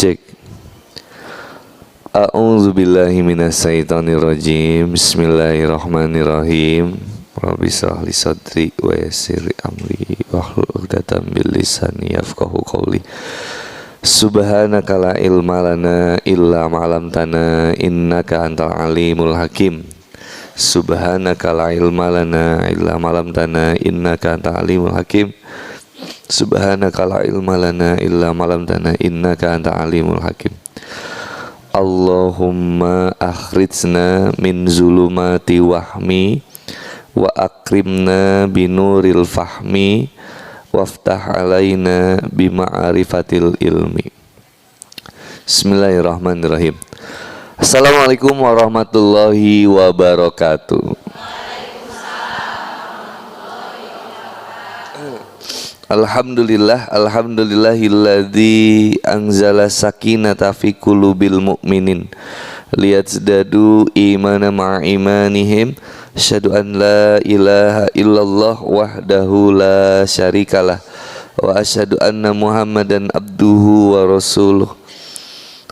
Cek. A'udzubillahi minasyaitonirrajim. Bismillahirrahmanirrahim. Rabbi shrah li sadri wa yassir li amri wahlul 'uqdatam min lisani yafqahu qawli. Subhanaka la ilma lana illa ma 'allamtana innaka antal alimul hakim. Subhanaka la ilma lana illa ma 'allamtana innaka antal alimul hakim. Subhanaka la ilma lana illa ma 'allamtana innaka antal alimul hakim. Allahumma akhrijna min zulumati wahmi wa akrimna binuril fahmi waftah alaina bima'arifatil ilmi. Bismillahirrahmanirrahim. Assalamualaikum warahmatullahi wabarakatuh. Alhamdulillah, alhamdulillahilladzi anzala sakinata fi qulubil mu'minin liyazdadu imana ma'a imanihim. Asyhadu an la ilaha illallah wahdahu la syarikalah wa asyhadu anna Muhammadan abduhu wa rasuluh.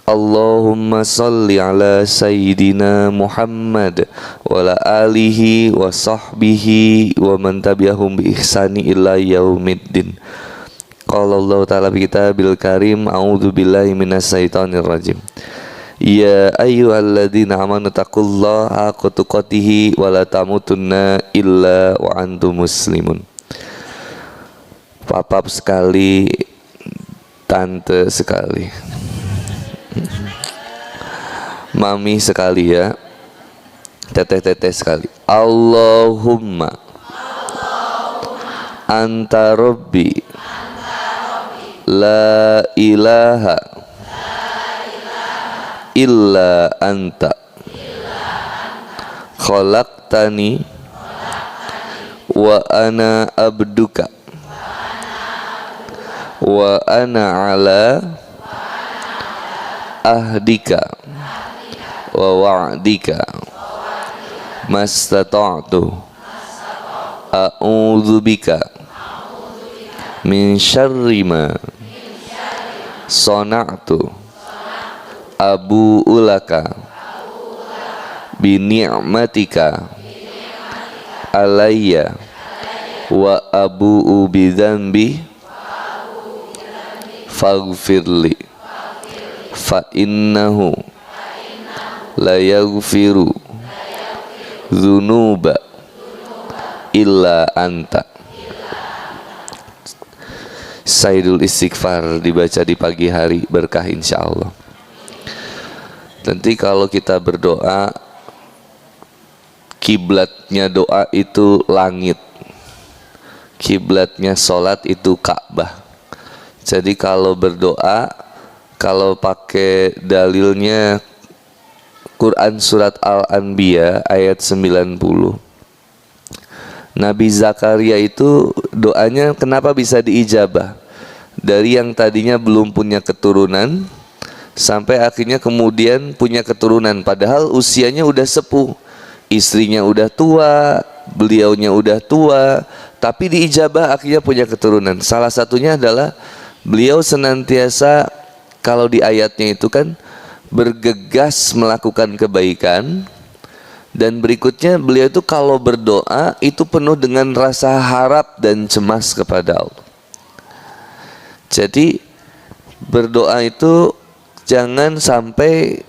Allahumma salli ala sayyidina Muhammad wa ala alihi wa sahbihi wa man tabi'ahum bi ihsani ila yaumiddin. Qala Allah ta'ala bi kitabil karim, a'udzu billahi minasyaitonir rajim. Ya ayyuhalladzina amanu taqullaha haqqa tuqatih wa la tamutunna illa wa antum muslimun. Papap sekali, tante sekali, mami sekali ya, teteh-teteh sekali. Allahumma anta rabbi la ilaha illa anta khalaqtani wa ana abduka wa ana ala ahdika wa wa'dika mastata'tu a'udzubika min syarri ma sana'tu abu'u laka bi ni'matika alayya wa abu'u bi dzambi faghfirli fa innahu la yaghfiru dzunuba illa anta. Sayyidul Istighfar dibaca di pagi hari, berkah insyaallah. Nanti kalau kita berdoa, kiblatnya doa itu langit, kiblatnya sholat itu Ka'bah. Jadi kalau berdoa, kalau pakai dalilnya Quran surat Al-Anbiya ayat 90, Nabi Zakaria itu doanya kenapa bisa diijabah? Dari yang tadinya belum punya keturunan sampai akhirnya kemudian punya keturunan, padahal usianya udah sepuh, istrinya udah tua, beliaunya udah tua, tapi diijabah akhirnya punya keturunan. Salah satunya adalah beliau senantiasa, kalau di ayatnya itu kan, bergegas melakukan kebaikan, dan berikutnya beliau itu kalau berdoa itu penuh dengan rasa harap dan cemas kepada Allah. Jadi berdoa itu jangan sampai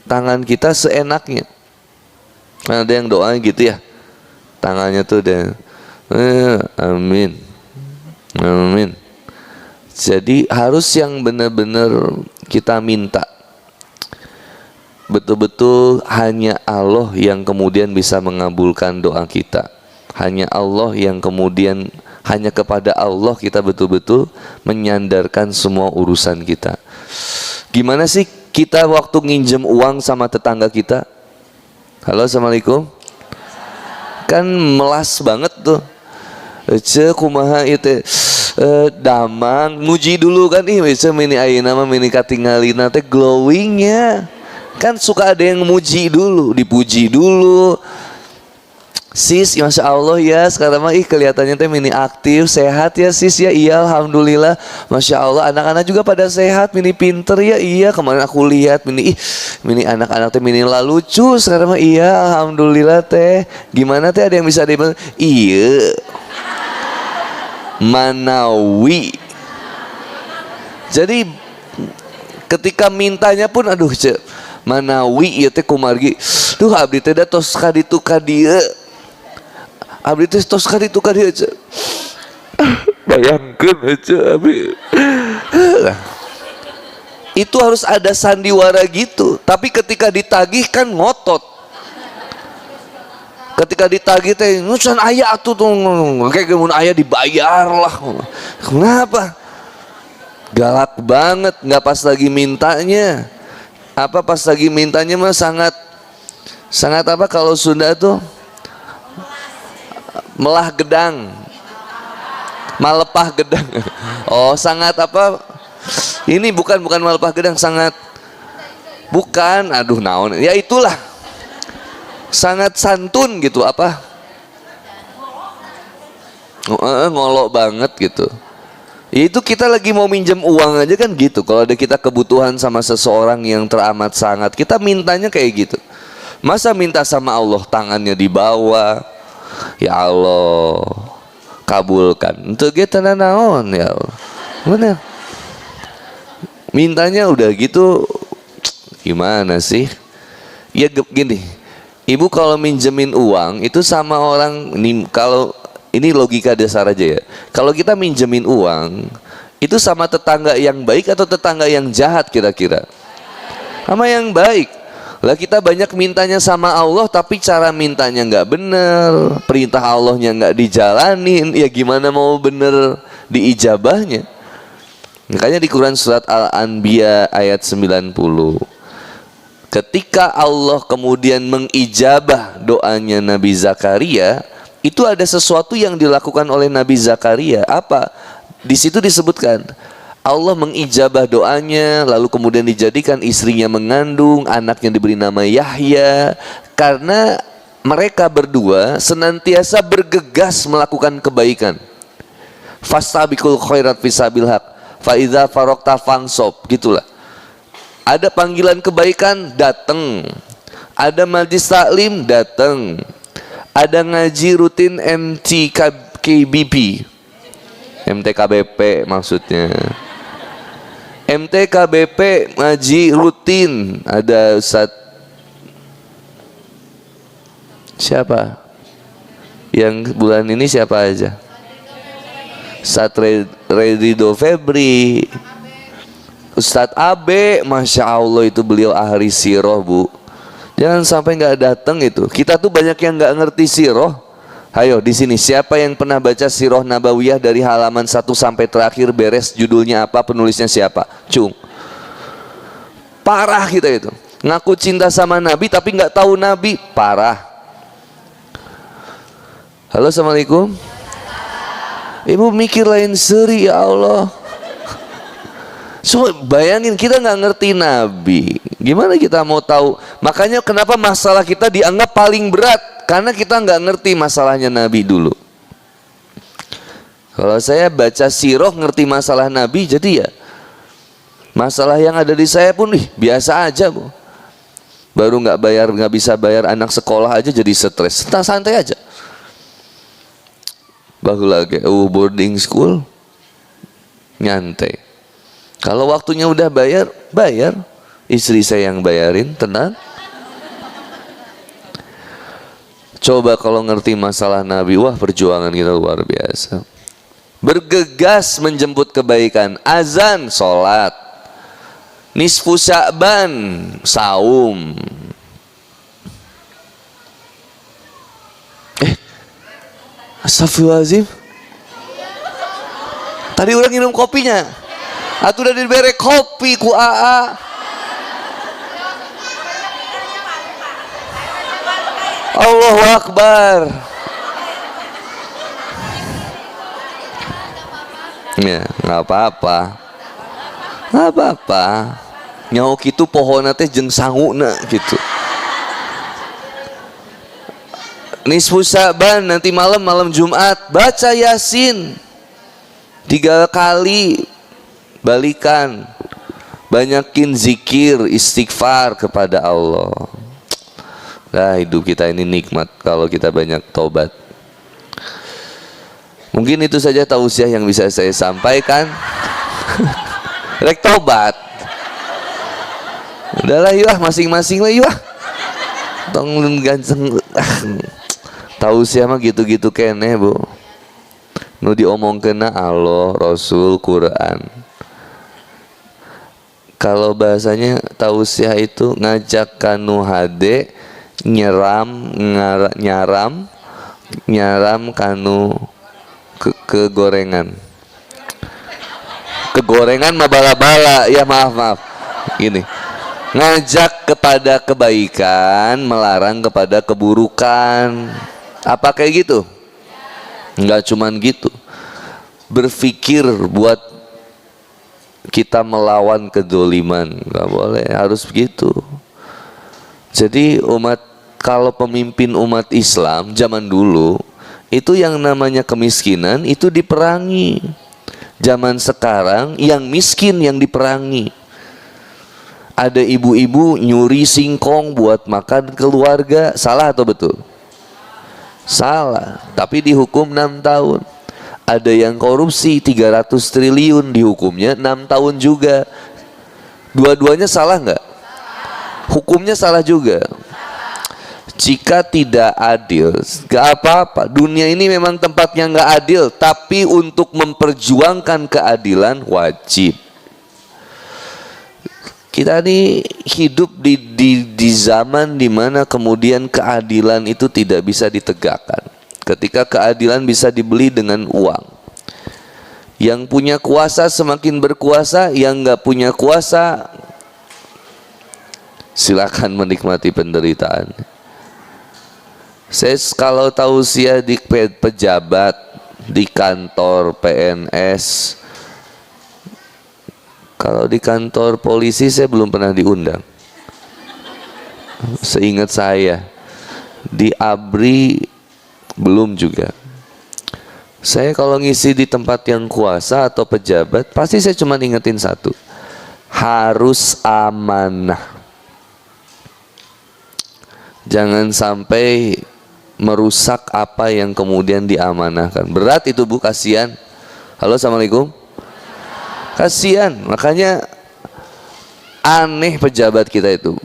tangan kita seenaknya. Ada yang doa gitu ya, tangannya tuh udah amin, amin. Jadi harus yang benar-benar kita minta, betul-betul hanya Allah yang kemudian bisa mengabulkan doa kita. Hanya Allah yang kemudian, hanya kepada Allah kita betul-betul menyandarkan semua urusan kita. Gimana sih kita waktu nginjem uang sama tetangga kita? Halo, assalamualaikum. Kan melas banget tuh. Kumaha itu damang muji dulu kan, bisa mini ayeuna mah mini katingalina teh glowingnya. Kan suka ada yang muji dulu, dipuji dulu. Sis, masya Allah ya, sekarang mah kelihatannya teh mini aktif, sehat ya sis ya. Iya, alhamdulillah, masya Allah. Anak-anak juga pada sehat, mini pinter ya. Iya, kemarin aku lihat mini anak-anak teh mini lah lucu. Sekarang mah iya, alhamdulillah teh. Gimana teh, ada yang bisa dibantu? Iya, Manawi. Jadi ketika mintanya pun aduh cek Manawi ya teh kumargi. Duh abdi teh da tos kaditu kadieu. Abdi teh tos kaditu kadieu cek. Bayangkeun aja abdi. Itu harus ada sandiwara gitu. Tapi ketika ditagih kan ngotot. Ketika ditagih teh nusan aya atuh tuh kayak mun aya dibayar lah. Kenapa? Galak banget, nggak pas lagi mintanya. Apa pas lagi mintanya mah sangat apa kalau Sunda tuh melah gedang, malepah gedang. Oh sangat apa? Ini bukan malepah gedang, sangat bukan. Aduh naon? Ya itulah, sangat santun gitu apa? Ngolok banget gitu. Itu kita lagi mau minjem uang aja kan gitu. Kalau ada kita kebutuhan sama seseorang yang teramat sangat, kita mintanya kayak gitu. Masa minta sama Allah tangannya di bawah, ya Allah kabulkan. Untuk kita naon ya Allah. Bener. Mintanya udah gitu, gimana sih? Ya gini, ibu kalau minjemin uang itu sama orang nih, kalau ini logika dasar aja ya. Kalau kita minjemin uang, itu sama tetangga yang baik atau tetangga yang jahat kira-kira? Sama yang baik. Lah kita banyak mintanya sama Allah, tapi cara mintanya nggak bener, perintah Allahnya nggak dijalanin, ya gimana mau bener diijabahnya? Makanya di Quran surat Al-Anbiya ayat 90. Ketika Allah kemudian mengijabah doanya Nabi Zakaria, itu ada sesuatu yang dilakukan oleh Nabi Zakaria. Apa? Di situ disebutkan Allah mengijabah doanya, lalu kemudian dijadikan istrinya mengandung, anaknya diberi nama Yahya, karena mereka berdua senantiasa bergegas melakukan kebaikan. Fastabiqul khairat fisabil haq, fa idza faraqta fansob, gitulah. Ada panggilan kebaikan, datang. Ada majlis taklim, datang. Ada ngaji rutin MTKBP, MTKBP maksudnya. MTKBP ngaji rutin. Ada Ustaz siapa? Yang bulan ini siapa aja? Ustaz Ridho Febri, Ustaz Abe, masya Allah itu beliau ahli siroh bu. Jangan sampai nggak datang itu. Kita tuh banyak yang nggak ngerti siroh. Ayo di sini siapa yang pernah baca Sirah Nabawiyah dari halaman 1 sampai terakhir beres, judulnya apa, penulisnya siapa? Cung. Parah kita itu. Ngaku cinta sama Nabi tapi nggak tahu Nabi, parah. Halo, assalamualaikum. Ibu mikir lain seri, ya Allah. So, bayangin kita nggak ngerti Nabi, gimana kita mau tahu? Makanya kenapa masalah kita dianggap paling berat, karena kita nggak ngerti masalahnya Nabi dulu. Kalau saya baca sirah ngerti masalah Nabi, jadi ya masalah yang ada di saya pun biasa aja bu. Baru nggak bisa bayar anak sekolah aja jadi stres, santai aja. Baru lagi boarding school nyantai. Kalau waktunya udah bayar, istri saya yang bayarin, tenang. Coba kalau ngerti masalah Nabi, wah perjuangan kita luar biasa. Bergegas menjemput kebaikan, azan, sholat, nisfu Sya'ban, saum. Astagfirullahaladzim. Tadi orang minum kopinya. Atuh udah diberi kopi ku AA. Allahu Akbar. Ya, nggak apa-apa. Nggak apa-apa. Nyawa gitu pohonnya teh jeung sanguna gitu. nisfu Sya'ban, nanti malam Jumat baca Yasin 3 kali, balikan, banyakin zikir, istighfar kepada Allah. Nah, hidup kita ini nikmat kalau kita banyak tobat. Mungkin itu saja tausiah yang bisa saya sampaikan. Rek tobat. Udahlah yuk, masing-masing lah yuk. Tong ganceng. Tausiah mah gitu-gitu keneh, Bu. Nu diomongkeuna Allah, Rasul, Quran. Kalau bahasanya tausiah itu ngajak kanu hade, nyaram kanu kegorengan. Kegorengan mah bala-bala, ya maaf. Gini. Ngajak kepada kebaikan, melarang kepada keburukan. Apa kayak gitu? Enggak cuman gitu. Berpikir buat kita melawan kedzaliman, enggak boleh, harus begitu. Jadi kalau pemimpin umat Islam zaman dulu itu yang namanya kemiskinan itu diperangi. Zaman sekarang yang miskin yang diperangi. Ada ibu-ibu nyuri singkong buat makan keluarga, salah atau betul? Salah, tapi dihukum 6 tahun. Ada yang korupsi 300 triliun, dihukumnya 6 tahun juga. Dua-duanya salah nggak? Hukumnya salah juga. Jika tidak adil, gak apa-apa. Dunia ini memang tempatnya nggak adil, tapi untuk memperjuangkan keadilan wajib. Kita ini hidup di zaman dimana kemudian keadilan itu tidak bisa ditegakkan. Ketika keadilan bisa dibeli dengan uang. Yang punya kuasa semakin berkuasa, yang nggak punya kuasa silakan menikmati penderitaan. Saya kalau tausiah di pejabat, di kantor PNS. Kalau di kantor polisi saya belum pernah diundang. Seingat saya. Di ABRI belum juga. Saya kalau ngisi di tempat yang kuasa atau pejabat, pasti saya cuma ingetin satu. Harus amanah. Jangan sampai merusak apa yang kemudian diamanahkan. Berat itu, Bu, kasihan. Halo, assalamualaikum. Kasihan, makanya aneh pejabat kita itu.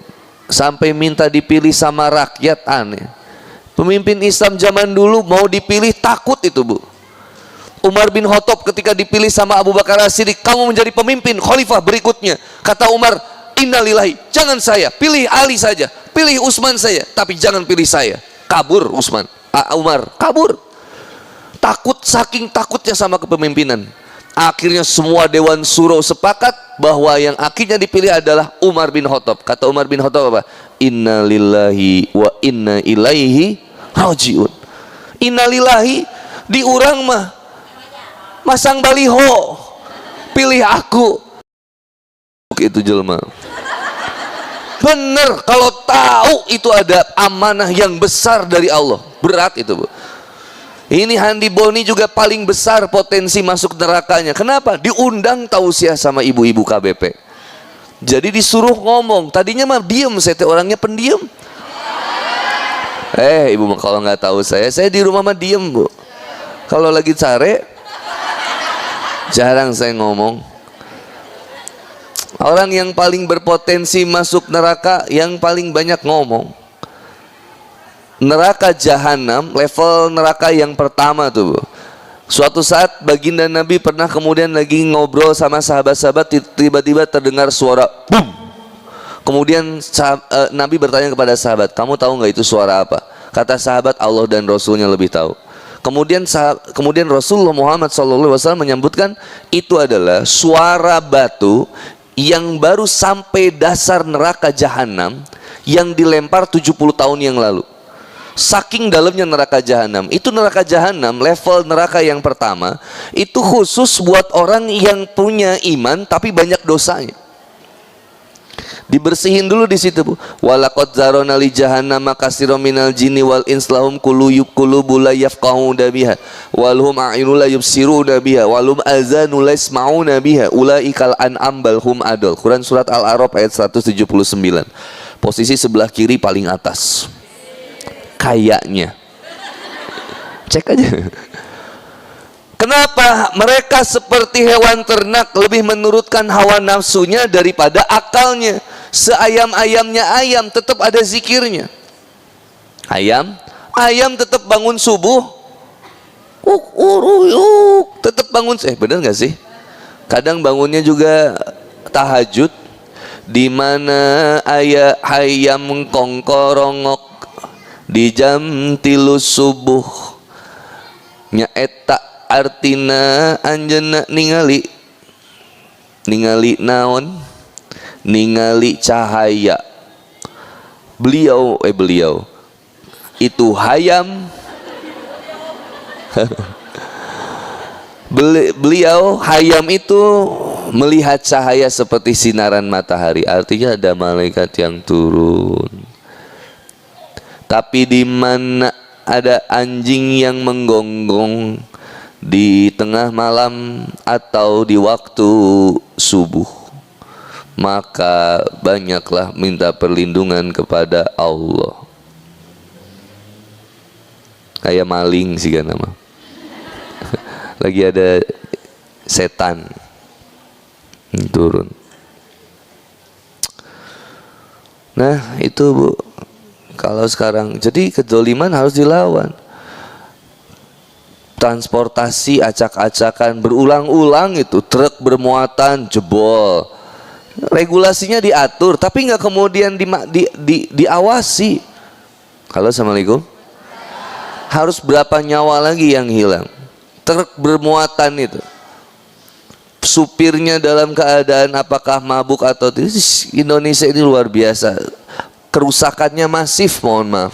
Sampai minta dipilih sama rakyat, aneh. Pemimpin Islam zaman dulu mau dipilih takut itu, Bu. Umar bin Khattab ketika dipilih sama Abu Bakar As-Siddiq, kamu menjadi pemimpin khalifah berikutnya. Kata Umar, innalillahi, jangan saya, pilih Ali saja, pilih Utsman saja, tapi jangan pilih saya. Kabur Umar, kabur. Takut, saking takutnya sama kepemimpinan. Akhirnya semua Dewan Suro sepakat bahwa yang akhirnya dipilih adalah Umar bin Khattab. Kata Umar bin Khattab apa? Inna lillahi wa inna ilaihi rajiun. Inna lillahi, di urang mah masang baliho, pilih aku. Itu jelma. Bener, kalau tahu itu ada amanah yang besar dari Allah. Berat itu, Bu. Ini Handi Boni juga paling besar potensi masuk nerakanya. Kenapa? Diundang tausiah sama ibu-ibu KBP. Jadi disuruh ngomong. Tadinya mah diem, saya orangnya pendiam. Ibu kalau nggak tahu saya di rumah mah diem, Bu. Kalau lagi care, jarang saya ngomong. Orang yang paling berpotensi masuk neraka yang paling banyak ngomong. Neraka jahanam, level neraka yang pertama tuh, Bu. Suatu saat baginda Nabi pernah kemudian lagi ngobrol sama sahabat-sahabat, tiba-tiba terdengar suara boom. Kemudian Nabi bertanya kepada sahabat, kamu tahu nggak itu suara apa? Kata sahabat, Allah dan Rasulnya lebih tahu. Kemudian Rasulullah Muhammad SAW menyebutkan itu adalah suara batu yang baru sampai dasar neraka jahanam yang dilempar 70 tahun yang lalu. Saking dalamnya neraka jahanam. Itu neraka jahanam, level neraka yang pertama, itu khusus buat orang yang punya iman tapi banyak dosanya. Dibersihin dulu di situ, Bu. Walaqad zarona li jahannama katsiran minal jinni wal ins lahum qulubun la yafqahuna biha walhum a'yunun la yubsiruna biha walhum azanun la yasma'una biha ulaikal an'am bal hum adall. Quran surat Al-A'raf ayat 179. Posisi sebelah kiri paling atas. Kayaknya. Cek aja. Kenapa mereka seperti hewan ternak, lebih menurutkan hawa nafsunya daripada akalnya? Seayam-ayamnya ayam tetap ada zikirnya. Ayam tetap bangun subuh, tetap bangun. Bener nggak sih? Kadang bangunnya juga tahajud. Di mana ayam kongkorongok di jam 3 subuh nyaeta artina anjeunna ningali naon, ningali cahaya. Beliau itu hayam. Beliau hayam itu melihat cahaya seperti sinaran matahari. Artinya ada malaikat yang turun. Tapi di mana ada anjing yang menggonggong di tengah malam atau di waktu subuh, maka banyaklah minta perlindungan kepada Allah. Kayak maling sih kan nama. Lagi ada setan turun. Nah itu, Bu, kalau sekarang jadi kedzoliman harus dilawan. Transportasi acak-acakan berulang-ulang, itu truk bermuatan jebol, regulasinya diatur tapi nggak kemudian diawasi. Halo, assalamualaikum. Harus berapa nyawa lagi yang hilang? Truk bermuatan itu, supirnya dalam keadaan apakah mabuk atau tidak. Indonesia ini luar biasa, kerusakannya masif, mohon maaf.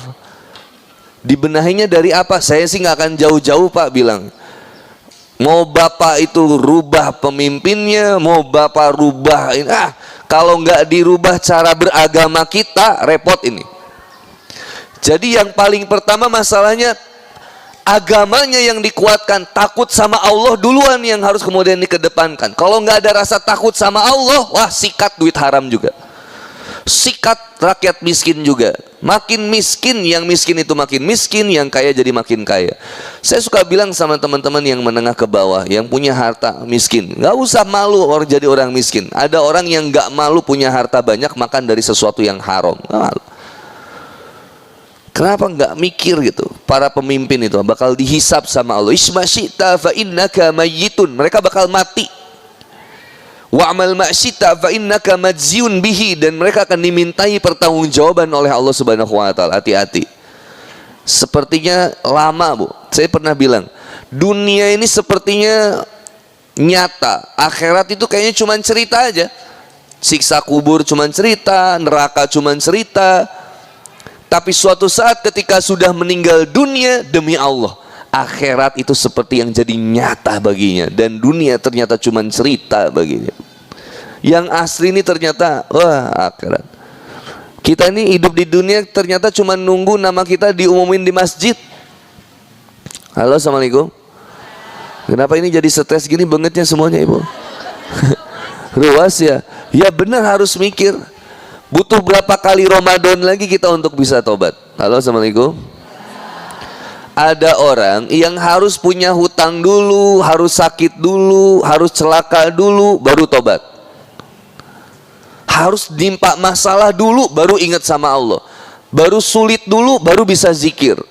Dibenahinya dari apa? Saya sih nggak akan jauh-jauh, Pak, bilang mau Bapak itu rubah pemimpinnya, mau Bapak rubah ini, kalau nggak dirubah cara beragama kita, repot ini. Jadi yang paling pertama masalahnya agamanya yang dikuatkan, takut sama Allah duluan yang harus kemudian dikedepankan. Kalau nggak ada rasa takut sama Allah, wah, sikat duit haram juga, sikat rakyat miskin juga. Makin miskin, yang miskin itu makin miskin, yang kaya jadi makin kaya. Saya suka bilang sama teman-teman yang menengah ke bawah, yang punya harta miskin, nggak usah malu orang jadi orang miskin. Ada orang yang nggak malu punya harta banyak, makan dari sesuatu yang haram. Nggak malu. Kenapa nggak mikir gitu? Para pemimpin itu bakal dihisap sama Allah. Isma syi'ta fa innaka mayyitun. Mereka bakal mati. Wa'mal ma syi'ta fa innaka majziun bihi. Dan mereka akan dimintai pertanggungjawaban oleh Allah Subhanahu wa taala. Hati-hati. Sepertinya lama, Bu. Saya pernah bilang, dunia ini sepertinya nyata. Akhirat itu kayaknya cuma cerita aja. Siksa kubur cuma cerita, neraka cuma cerita. Tapi suatu saat ketika sudah meninggal dunia, demi Allah, akhirat itu seperti yang jadi nyata baginya. Dan dunia ternyata cuma cerita baginya. Yang asli ini ternyata, wah, akhirat. Kita ini hidup di dunia ternyata cuma nunggu nama kita diumumin di masjid. Halo, assalamualaikum. Kenapa ini jadi stres gini bangetnya semuanya, Ibu? Ruas ya? Ya benar, harus mikir. Butuh berapa kali Ramadan lagi kita untuk bisa tobat? Halo, assalamualaikum. Ada orang yang harus punya hutang dulu, harus sakit dulu, harus celaka dulu, baru tobat. Harus nimpa masalah dulu, baru ingat sama Allah. Baru sulit dulu, baru bisa zikir.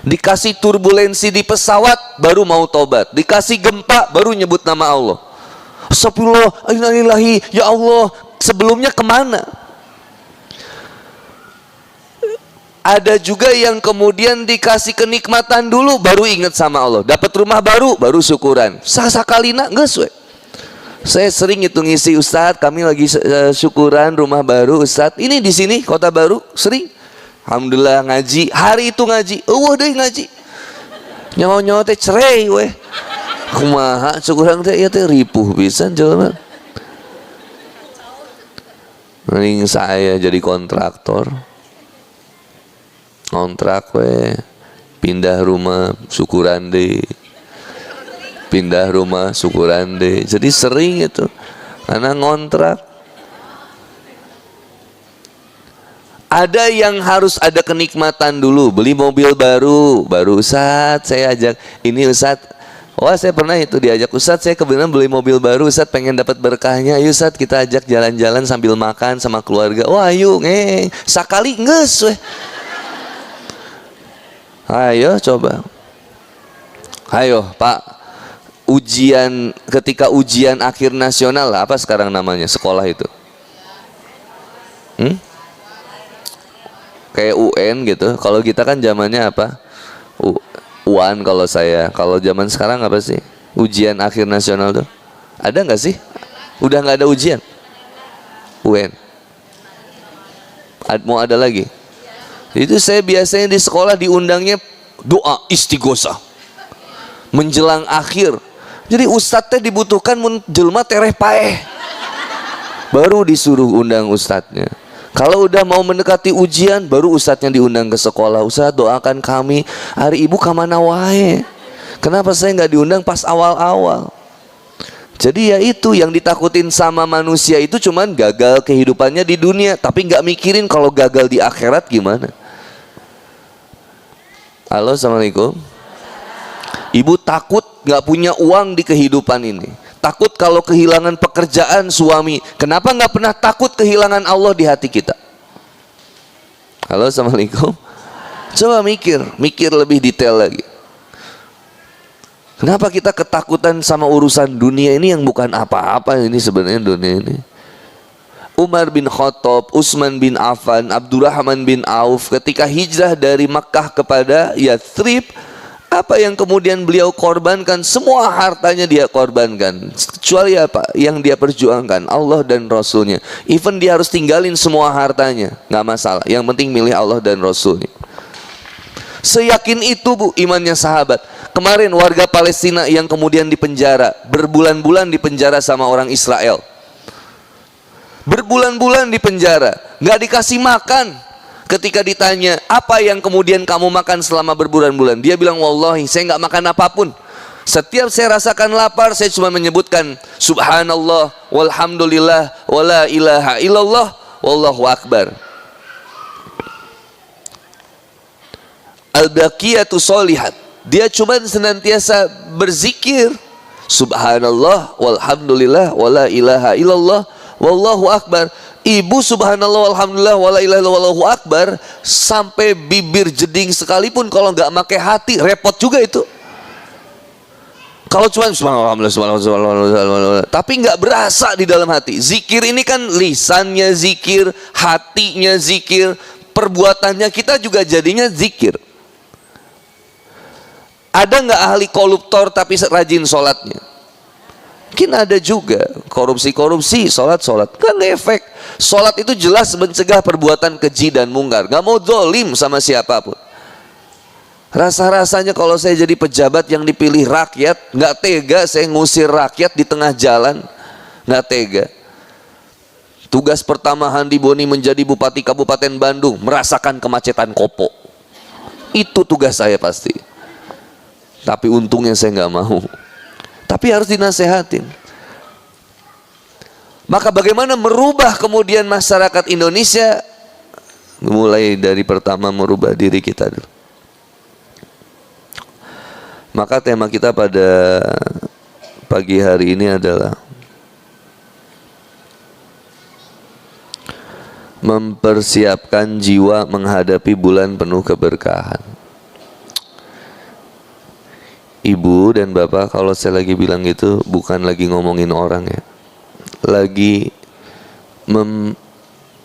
Dikasih turbulensi di pesawat, baru mau tobat. Dikasih gempa, baru nyebut nama Allah. Astagfirullah, innalillahi, ya Allah. Sebelumnya kemana? Ada juga yang kemudian dikasih kenikmatan dulu, baru ingat sama Allah. Dapat rumah baru, baru syukuran. Sasakalina geus we. Saya sering itu ngisi, Ustadz, kami lagi syukuran rumah baru, Ustadz. Ini di sini Kota Baru, sering. Alhamdulillah ngaji, hari itu ngaji. Deh ngaji. Nyawa-nyawa teh cerai we. Kumaha syukuran teh ieu teh ripuh pisan jelema. Mending saya jadi kontraktor, kontrak pindah rumah syukuran deh, pindah rumah syukuran deh. Jadi sering itu karena ngontrak. Ada yang harus ada kenikmatan dulu, beli mobil baru Ustadz saya ajak, ini Ustadz, wah saya pernah itu diajak, Ustadz saya kebetulan beli mobil baru, Ustadz pengen dapat berkahnya, ayo Ustadz kita ajak jalan-jalan sambil makan sama keluarga. Wah ayo sakali nges weh. Ayo coba, ayo Pak, ketika ujian akhir nasional, apa sekarang namanya sekolah itu? Kayak UN gitu. Kalau kita kan zamannya apa? UAN kalau saya. Kalau zaman sekarang apa sih? Ujian akhir nasional tuh. Ada nggak sih? Udah nggak ada ujian? UN. Mau ada lagi? Itu saya biasanya di sekolah diundangnya doa istighosah menjelang akhir. Jadi ustadznya dibutuhkan menjelma tereh paeh. Baru disuruh undang ustadznya. Kalau udah mau mendekati ujian, baru ustadznya diundang ke sekolah. Ustadz doakan kami, hari ibu kamana wae. Kenapa saya nggak diundang pas awal-awal? Jadi ya itu yang ditakutin sama manusia itu cuman gagal kehidupannya di dunia, tapi nggak mikirin kalau gagal di akhirat gimana. Halo, assalamualaikum. Ibu takut nggak punya uang di kehidupan ini. Takut kalau kehilangan pekerjaan suami. Kenapa nggak pernah takut kehilangan Allah di hati kita? Halo, assalamualaikum. Coba mikir lebih detail lagi. Kenapa kita ketakutan sama urusan dunia ini yang bukan apa-apa ini sebenarnya dunia ini? Umar bin Khattab, Utsman bin Affan, Abdurrahman bin Auf ketika hijrah dari Makkah kepada Yathrib, apa yang kemudian beliau korbankan? Semua hartanya dia korbankan. Kecuali apa? Yang dia perjuangkan Allah dan Rasulnya. Even dia harus tinggalin semua hartanya, nggak masalah. Yang penting milih Allah dan Rasulnya. Seyakin itu bu imannya sahabat. Kemarin warga Palestina yang kemudian dipenjara, berbulan-bulan dipenjara sama orang Israel. Berbulan-bulan dipenjara, nggak dikasih makan. Ketika ditanya, apa yang kemudian kamu makan selama berbulan-bulan? Dia bilang, wallahi saya nggak makan apapun. Setiap saya rasakan lapar, saya cuma menyebutkan subhanallah, walhamdulillah, wala ilaha illallah, wallahu akbar. Al-baqiyatu sholihat. Dia cuma senantiasa berzikir subhanallah, walhamdulillah, wala ilaha illallah, wallahu akbar. Ibu subhanallah walhamdulillah wala ilaha illallah wallahu akbar sampai bibir jeding sekalipun kalau nggak pakai hati repot juga itu. Kalau cuma subhanallah tapi nggak berasa di dalam hati. Zikir ini kan lisannya zikir, hatinya zikir, perbuatannya kita juga jadinya zikir. Ada nggak ahli koruptor tapi rajin sholatnya? Mungkin ada juga korupsi, sholat kan efek. Sholat itu jelas mencegah perbuatan keji dan mungkar. Gak mau zolim sama siapapun. Rasa-rasanya kalau saya jadi pejabat yang dipilih rakyat, gak tega saya ngusir rakyat di tengah jalan. Gak tega. Tugas pertama Handi Boni menjadi Bupati Kabupaten Bandung, merasakan kemacetan Kopo. Itu tugas saya pasti. Tapi untungnya saya gak mau. Tapi harus dinasehatin. Maka bagaimana merubah kemudian masyarakat Indonesia? Mulai dari pertama merubah diri kita dulu. Maka tema kita pada pagi hari ini adalah mempersiapkan jiwa menghadapi bulan penuh keberkahan. Ibu dan bapak, kalau saya lagi bilang gitu bukan lagi ngomongin orang ya, lagi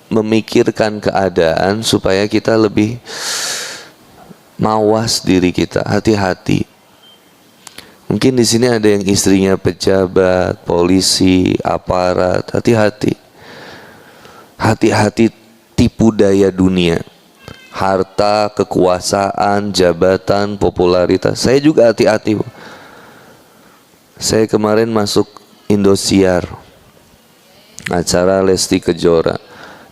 memikirkan keadaan supaya kita lebih mawas diri kita, hati-hati. Mungkin di sini ada yang istrinya pejabat, polisi, aparat, hati-hati. Hati-hati tipu daya dunia. Harta, kekuasaan, jabatan, popularitas. Saya juga hati-hati. Saya kemarin masuk Indosiar, acara Lesti Kejora.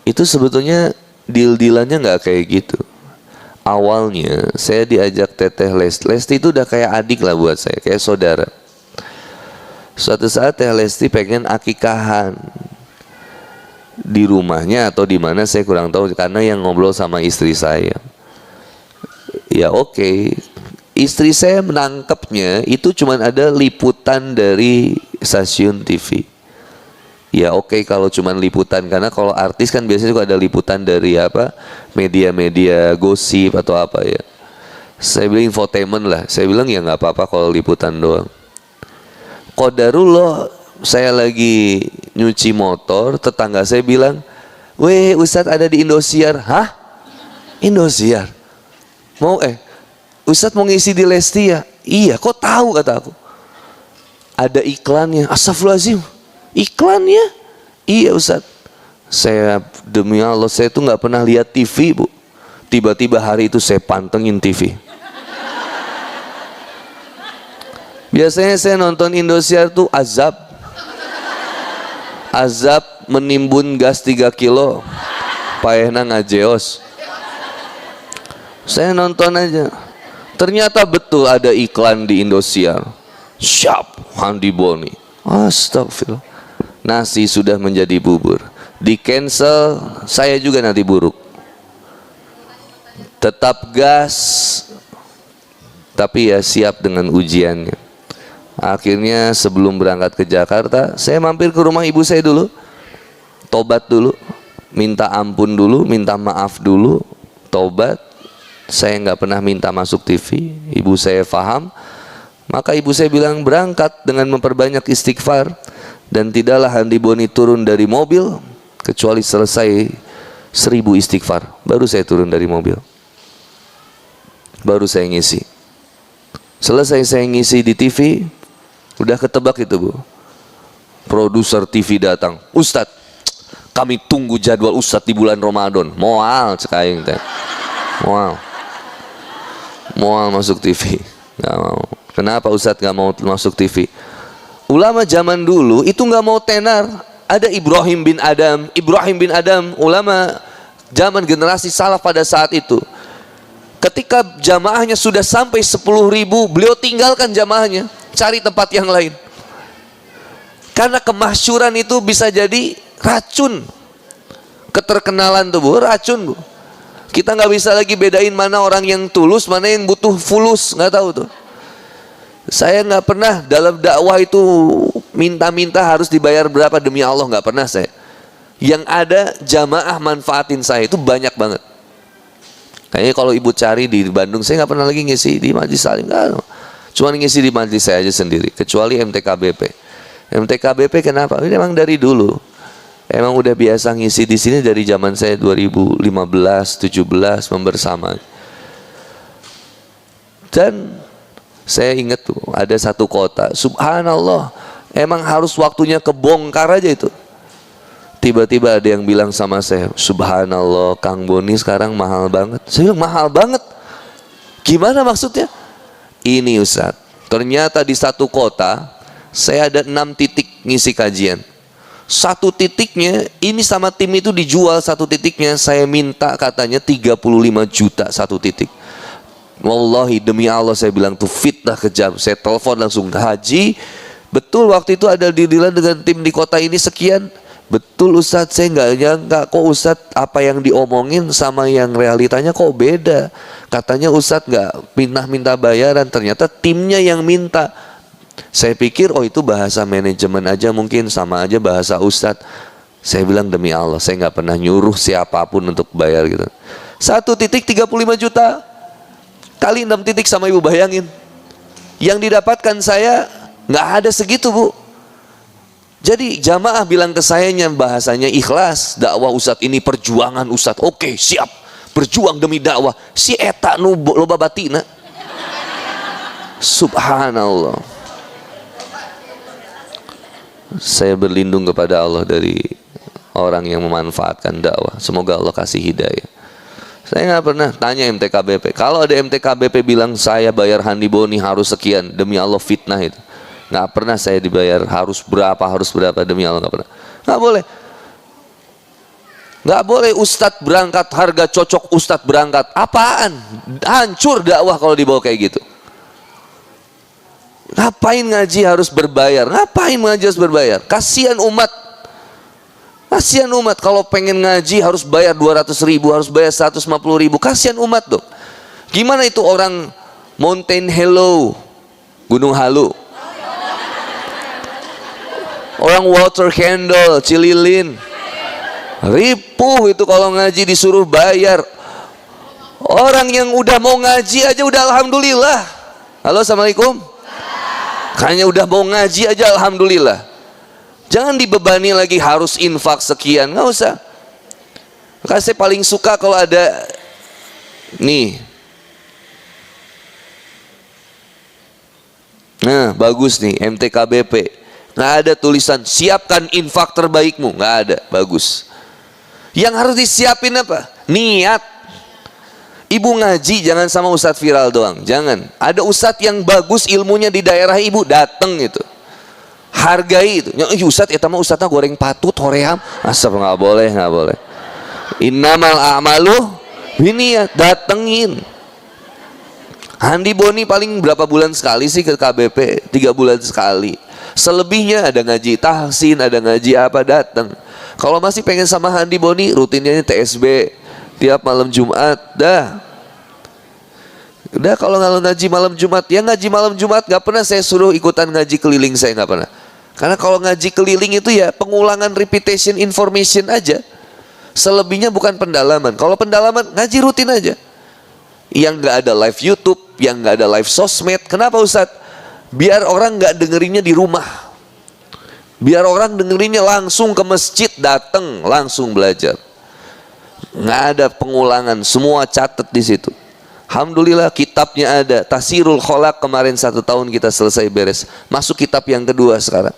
Itu sebetulnya deal-dealannya nggak kayak gitu. Awalnya saya diajak Teteh Lesti. Lesti itu udah kayak adik lah buat saya, kayak saudara. Suatu saat Teh Lesti pengen akikahan di rumahnya atau di mana saya kurang tahu, karena yang ngobrol sama istri saya. Ya oke. Istri saya menangkapnya itu cuman ada liputan dari stasiun TV. Ya oke, kalau cuman liputan, karena kalau artis kan biasanya juga ada liputan dari apa, media-media gosip atau apa ya. Saya bilang infotainment lah. Saya bilang ya nggak apa-apa kalau liputan doang. Qadarullah, saya lagi nyuci motor, tetangga saya bilang, "Weh, Ustadz ada di Indosiar." Hah? Indosiar? Mau Ustadz mau ngisi di Lesti ya? Iya, kok tahu, kata aku. Ada iklannya. Astagfirullahaladzim, iklannya? Iya Ustadz. Saya demi Allah, saya tuh nggak pernah lihat TV, Bu. Tiba-tiba hari itu saya pantengin TV. Biasanya saya nonton Indosiar tuh azab. Azab menimbun gas 3 kilo. Payahna ngajeos. Saya nonton aja. Ternyata betul ada iklan di Indosiar. Siap, Handi Boni. Astagfirullah. Nasi sudah menjadi bubur. Di cancel, saya juga nanti buruk. Tetap gas, tapi ya siap dengan ujiannya. Akhirnya sebelum berangkat ke Jakarta, saya mampir ke rumah ibu saya dulu. Tobat dulu, minta ampun dulu, minta maaf dulu, tobat. Saya nggak pernah minta masuk TV. Ibu saya paham. Maka ibu saya bilang berangkat dengan memperbanyak istighfar. Dan tidaklah Handi Boni turun dari mobil kecuali selesai 1000 istighfar. Baru saya turun dari mobil. Baru saya ngisi. Selesai saya ngisi di TV, udah ketebak itu, Bu. Produser TV datang. Ustadz, kami tunggu jadwal Ustadz di bulan Ramadan. Moal cekaing teh. Moal masuk TV. Gak mau. Kenapa Ustadz gak mau masuk TV? Ulama zaman dulu itu gak mau tenar. Ada Ibrahim bin Adam. Ibrahim bin Adam, ulama zaman generasi salaf pada saat itu. Ketika jamaahnya sudah sampai 10.000, beliau tinggalkan jamaahnya, cari tempat yang lain. Karena kemasyuran itu bisa jadi racun. Keterkenalan tuh, Bu, racun, Bu. Kita nggak bisa lagi bedain mana orang yang tulus, mana yang butuh fulus, nggak tahu tuh. Saya nggak pernah dalam dakwah itu minta-minta harus dibayar berapa, demi Allah nggak pernah saya. Yang ada jamaah manfaatin saya itu banyak banget. Kayaknya kalau ibu cari di Bandung, saya nggak pernah lagi ngisi di Majelis Salim, nggak. Cuma ngisi di majelis saya aja sendiri, kecuali MTKBP. MTKBP kenapa? Ini memang dari dulu. Emang udah biasa ngisi di sini dari zaman saya 2015, 17 membersama. Dan saya ingat tuh ada satu kota, subhanallah, emang harus waktunya kebongkar aja itu. Tiba-tiba ada yang bilang sama saya, subhanallah, Kang Boni sekarang mahal banget. Saya bilang mahal banget. Gimana maksudnya? Ini Ustadz, ternyata di satu kota saya ada 6 titik ngisi kajian. Satu titiknya ini sama tim itu dijual, satu titiknya saya minta katanya 35 juta satu titik. Wallahi demi Allah saya bilang tuh fitnah kejam. Saya telepon langsung, Haji, betul waktu itu ada dealan dengan tim di kota ini sekian? Betul Ustadz, saya nggak nyangka kok Ustadz apa yang diomongin sama yang realitanya kok beda. Katanya Ustadz nggak minta bayaran, ternyata timnya yang minta. Saya pikir oh itu bahasa manajemen aja, mungkin sama aja bahasa Ustadz. Saya bilang demi Allah saya nggak pernah nyuruh siapapun untuk bayar gitu. Satu titik 35 juta kali 6 titik sama ibu, bayangin. Yang didapatkan saya nggak ada segitu, Bu. Jadi jamaah bilang ke sayanya bahasanya ikhlas, dakwah Ustadz ini perjuangan Ustadz. Oke, siap, berjuang demi dakwah. Si eta nu loba batina. Subhanallah. Saya berlindung kepada Allah dari orang yang memanfaatkan dakwah. Semoga Allah kasih hidayah. Saya nggak pernah tanya MTKBP. Kalau ada MTKBP bilang saya bayar Handi Boni harus sekian, demi Allah fitnah itu. Nggak pernah saya dibayar harus berapa demi Allah, nggak pernah. Nggak boleh. Nggak boleh ustadz berangkat, harga cocok ustadz berangkat. Apaan? Hancur dakwah kalau dibawa kayak gitu. Ngapain ngaji harus berbayar? Ngapain ngaji harus berbayar? Kasihan umat. Kasihan umat kalau pengen ngaji harus bayar 200.000, harus bayar 150.000. Kasihan umat dong. Gimana itu orang Mountain Hello, Gunung Halu, orang Water Candle, Cililin, ripuh itu kalau ngaji disuruh bayar. Orang yang udah mau ngaji aja udah alhamdulillah. Halo, assalamualaikum. Hanya udah mau ngaji aja alhamdulillah. Jangan dibebani lagi harus infak sekian, nggak usah. Maka saya paling suka kalau ada nih. Nah, bagus nih MTKBP. Nggak ada tulisan siapkan infak terbaikmu, nggak ada. Bagus. Yang harus disiapin apa? Niat. Ibu ngaji jangan sama ustadz viral doang, jangan. Ada ustadz yang bagus ilmunya di daerah ibu, dateng itu. Hargai itu. Ya ustadz, eta mah ustadznya goreng patut hoream. Asal nggak boleh, nggak boleh. Innamal a'malu binniyat, datengin. Handi Boni paling berapa bulan sekali sih ke KBP? 3 bulan sekali. Selebihnya ada ngaji tahsin, ada ngaji apa, datang. Kalau masih pengen sama Handi Boni, rutinnya TSB tiap malam Jumat, dah kalau ngaji malam Jumat, ya ngaji malam Jumat. Gak pernah saya suruh ikutan ngaji keliling, saya gak pernah. Karena kalau ngaji keliling itu ya pengulangan repetition information aja. Selebihnya bukan pendalaman. Kalau pendalaman ngaji rutin aja. Yang gak ada live YouTube, yang gak ada live sosmed. Kenapa Ustadz? Biar orang gak dengerinnya di rumah, biar orang dengerinnya langsung ke masjid, datang langsung belajar. Nggak ada pengulangan, semua catat di situ. Alhamdulillah kitabnya ada. Tasirul Kholaq kemarin 1 tahun kita selesai beres. Masuk kitab yang kedua sekarang.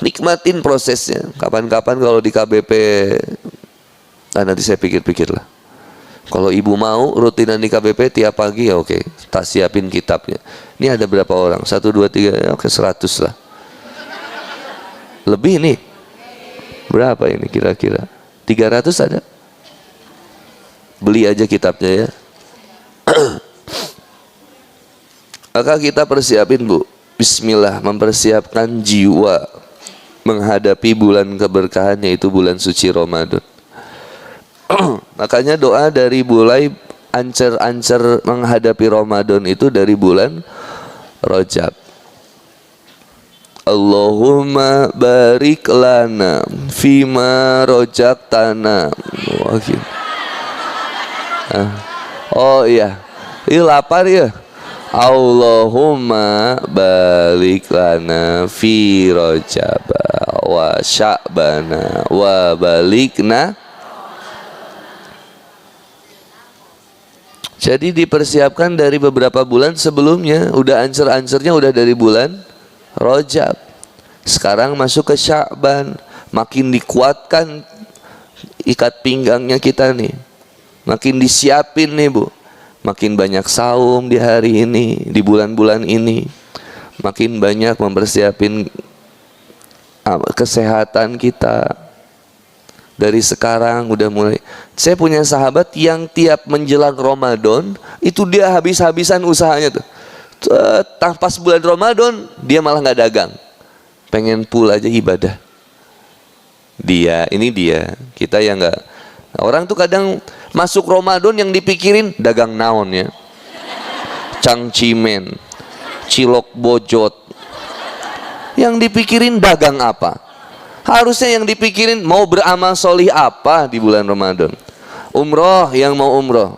Nikmatin prosesnya. Kapan-kapan kalau di KBP, nanti saya pikir-pikir lah. Kalau ibu mau rutinan di KBP tiap pagi, ya oke, tak siapin kitabnya. Ini ada berapa orang? 1, 2, 3, ya oke 100 lah. Lebih nih. Berapa ini kira-kira? 300 ada? Beli aja kitabnya ya. Maka kita persiapin Bu. Bismillah, mempersiapkan jiwa menghadapi bulan keberkahan, yaitu bulan suci Ramadan. Makanya doa dari mulai ancer-ancer menghadapi Ramadan itu dari bulan Rajab. Allahumma barik lana fima rojaktana. Oh iya, ini lapar ya. Allahumma barik lana fi Rajab wa Sya'bana wa balikna. Jadi dipersiapkan dari beberapa bulan sebelumnya. Udah ancer-ancernya udah dari bulan Rajab. Sekarang masuk ke Sya'ban. Makin dikuatkan ikat pinggangnya kita nih. Makin disiapin nih Bu. Makin banyak saum di hari ini, di bulan-bulan ini. Makin banyak mempersiapin kesehatan kita. Dari sekarang udah mulai. Saya punya sahabat yang tiap menjelang Ramadan itu dia habis-habisan usahanya tuh. Pas bulan Ramadan dia malah nggak dagang, pengen full aja ibadah. Ini dia. Kita yang nggak. Orang tuh kadang masuk Ramadan yang dipikirin dagang naon ya, cangcimen, cilok bojot. Yang dipikirin dagang apa? Harusnya yang dipikirin mau beramal solih apa di bulan Ramadan. Umroh, yang mau umroh,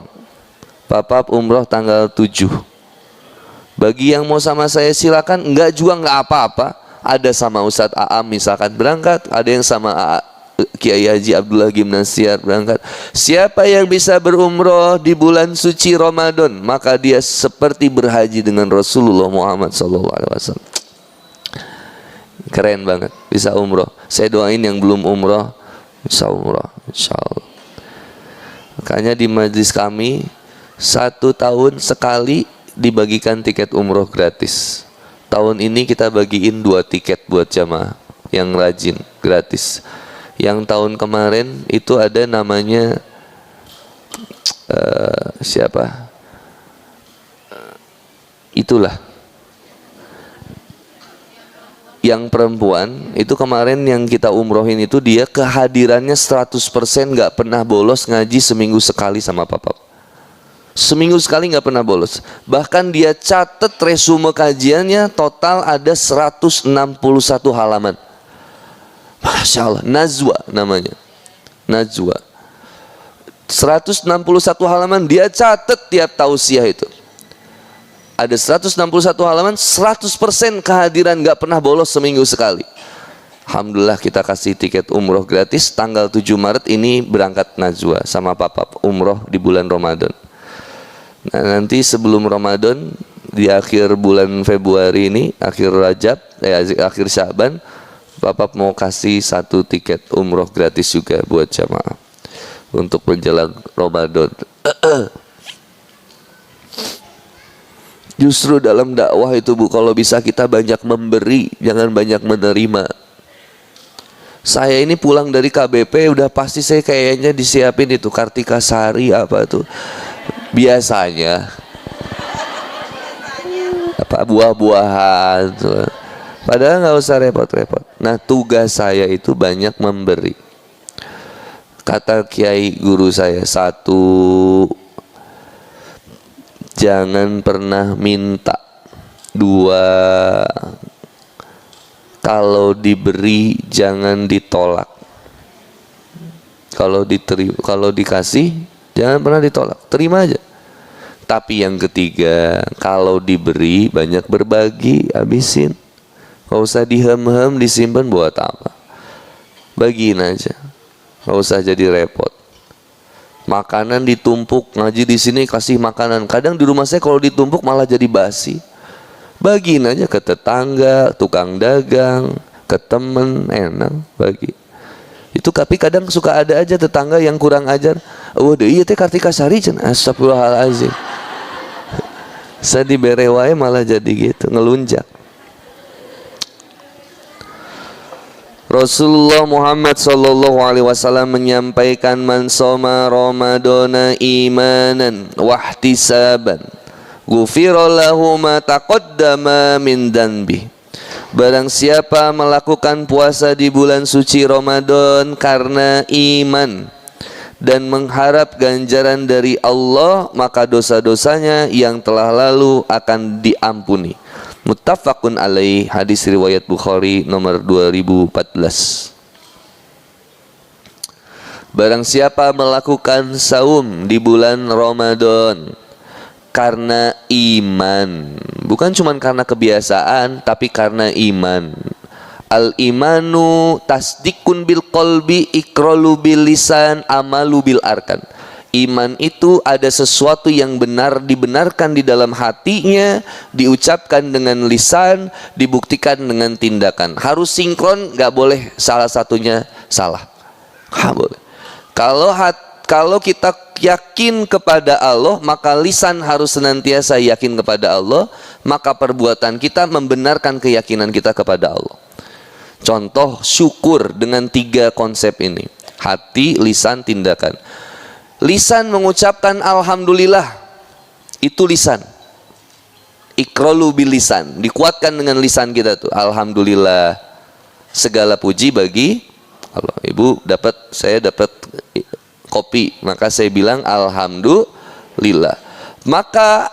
Papap umroh tanggal 7. Bagi yang mau sama saya silakan, enggak juga enggak apa-apa. Ada sama Ustadz Aam misalkan berangkat, ada yang sama Kiai Haji Abdullah Gimnasiar berangkat. Siapa yang bisa berumroh di bulan suci Ramadan, maka dia seperti berhaji dengan Rasulullah Muhammad SAW. Keren banget, bisa umroh. Saya doain yang belum umroh bisa umroh, insyaallah. Makanya di majlis kami 1 tahun sekali dibagikan tiket umroh gratis. Tahun ini kita bagiin 2 tiket buat jamaah yang rajin, gratis. Yang tahun kemarin itu ada namanya siapa? Itulah yang perempuan itu kemarin yang kita umrohin itu, dia kehadirannya 100% gak pernah bolos ngaji seminggu sekali sama papa. Seminggu sekali gak pernah bolos. Bahkan dia catat resume kajiannya total ada 161 halaman. Masya Allah, Najwa namanya, Najwa. 161 halaman dia catat tiap tausiah itu. Ada 161 halaman, 100% kehadiran, gak pernah bolos seminggu sekali. Alhamdulillah kita kasih tiket umroh gratis. Tanggal 7 Maret ini berangkat Najwa sama papa umroh di bulan Ramadan. Nah nanti sebelum Ramadan, di akhir bulan Februari ini, akhir Rajab, akhir Syaban, papa mau kasih 1 tiket umroh gratis juga buat jamaah untuk menjelang Ramadan. Justru dalam dakwah itu Bu, kalau bisa kita banyak memberi, jangan banyak menerima. Saya ini pulang dari KBP udah pasti saya kayaknya disiapin itu Kartika Sari apa tuh. Biasanya apa buah-buahan tuh. Padahal nggak usah repot-repot. Nah tugas saya itu banyak memberi. Kata kiai guru saya, satu, jangan pernah minta. 2, kalau diberi jangan ditolak. Kalau dikasih jangan pernah ditolak, terima aja. Tapi yang ketiga, kalau diberi banyak berbagi, habisin. Gak usah dihem-hem, disimpan buat apa? Bagiin aja, gak usah jadi repot. Makanan ditumpuk, ngaji di sini kasih makanan. Kadang di rumah saya kalau ditumpuk malah jadi basi. Bagiin aja ke tetangga, tukang dagang, ke temen, enak bagi. Itu tapi kadang suka ada aja tetangga yang kurang ajar. Oh deh iya teh Kartika Sari cenah, astagfirullahalazim. Saya dibere wae malah jadi gitu, ngelunjak. Rasulullah Muhammad sallallahu alaihi wasallam menyampaikan, man shoma ramadana imanan wahtisaban ghufira lahu ma taqaddama min dzanbi. Barang siapa melakukan puasa di bulan suci Ramadan karena iman dan mengharap ganjaran dari Allah, maka dosa-dosanya yang telah lalu akan diampuni. Muttafaqun alaih, hadis riwayat Bukhari nomor 2014. Barang siapa melakukan saum di bulan Ramadan karena iman, bukan cuma karena kebiasaan, tapi karena iman. Al-imanu tasdikun bil qalbi, iqralu bil lisan, amalu bil arkan. Iman itu ada sesuatu yang benar, dibenarkan di dalam hatinya, diucapkan dengan lisan, dibuktikan dengan tindakan. Harus sinkron, gak boleh salah satunya salah. Gak boleh. Kalau kita yakin kepada Allah, maka lisan harus senantiasa yakin kepada Allah, maka perbuatan kita membenarkan keyakinan kita kepada Allah. Contoh syukur dengan 3 konsep ini: hati, lisan, tindakan. Lisan mengucapkan alhamdulillah, itu lisan. Iqralu bil lisan, dikuatkan dengan lisan kita tuh. Alhamdulillah, segala puji bagi Allah. Ibu saya dapat kopi, maka saya bilang alhamdulillah. Maka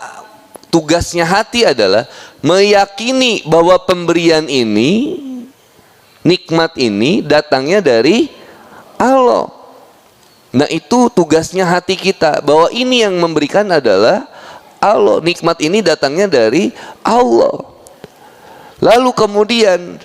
tugasnya hati adalah meyakini bahwa pemberian ini, nikmat ini datangnya dari Allah. Nah itu tugasnya hati kita, bahwa ini yang memberikan adalah Allah, nikmat ini datangnya dari Allah. Lalu kemudian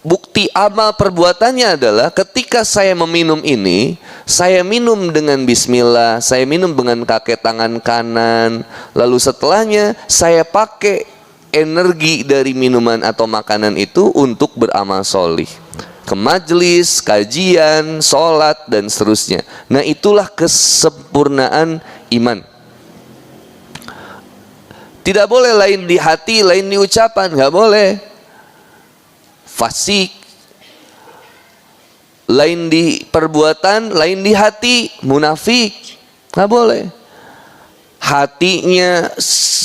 bukti amal perbuatannya adalah ketika saya meminum ini, saya minum dengan bismillah, saya minum dengan kaki tangan kanan, lalu setelahnya saya pakai energi dari minuman atau makanan itu untuk beramal solih, ke majelis, kajian, sholat, dan seterusnya. Nah itulah kesempurnaan iman. Tidak boleh lain di hati, lain di ucapan, nggak boleh. Fasik, lain di perbuatan, lain di hati, munafik. Nggak boleh. Hatinya,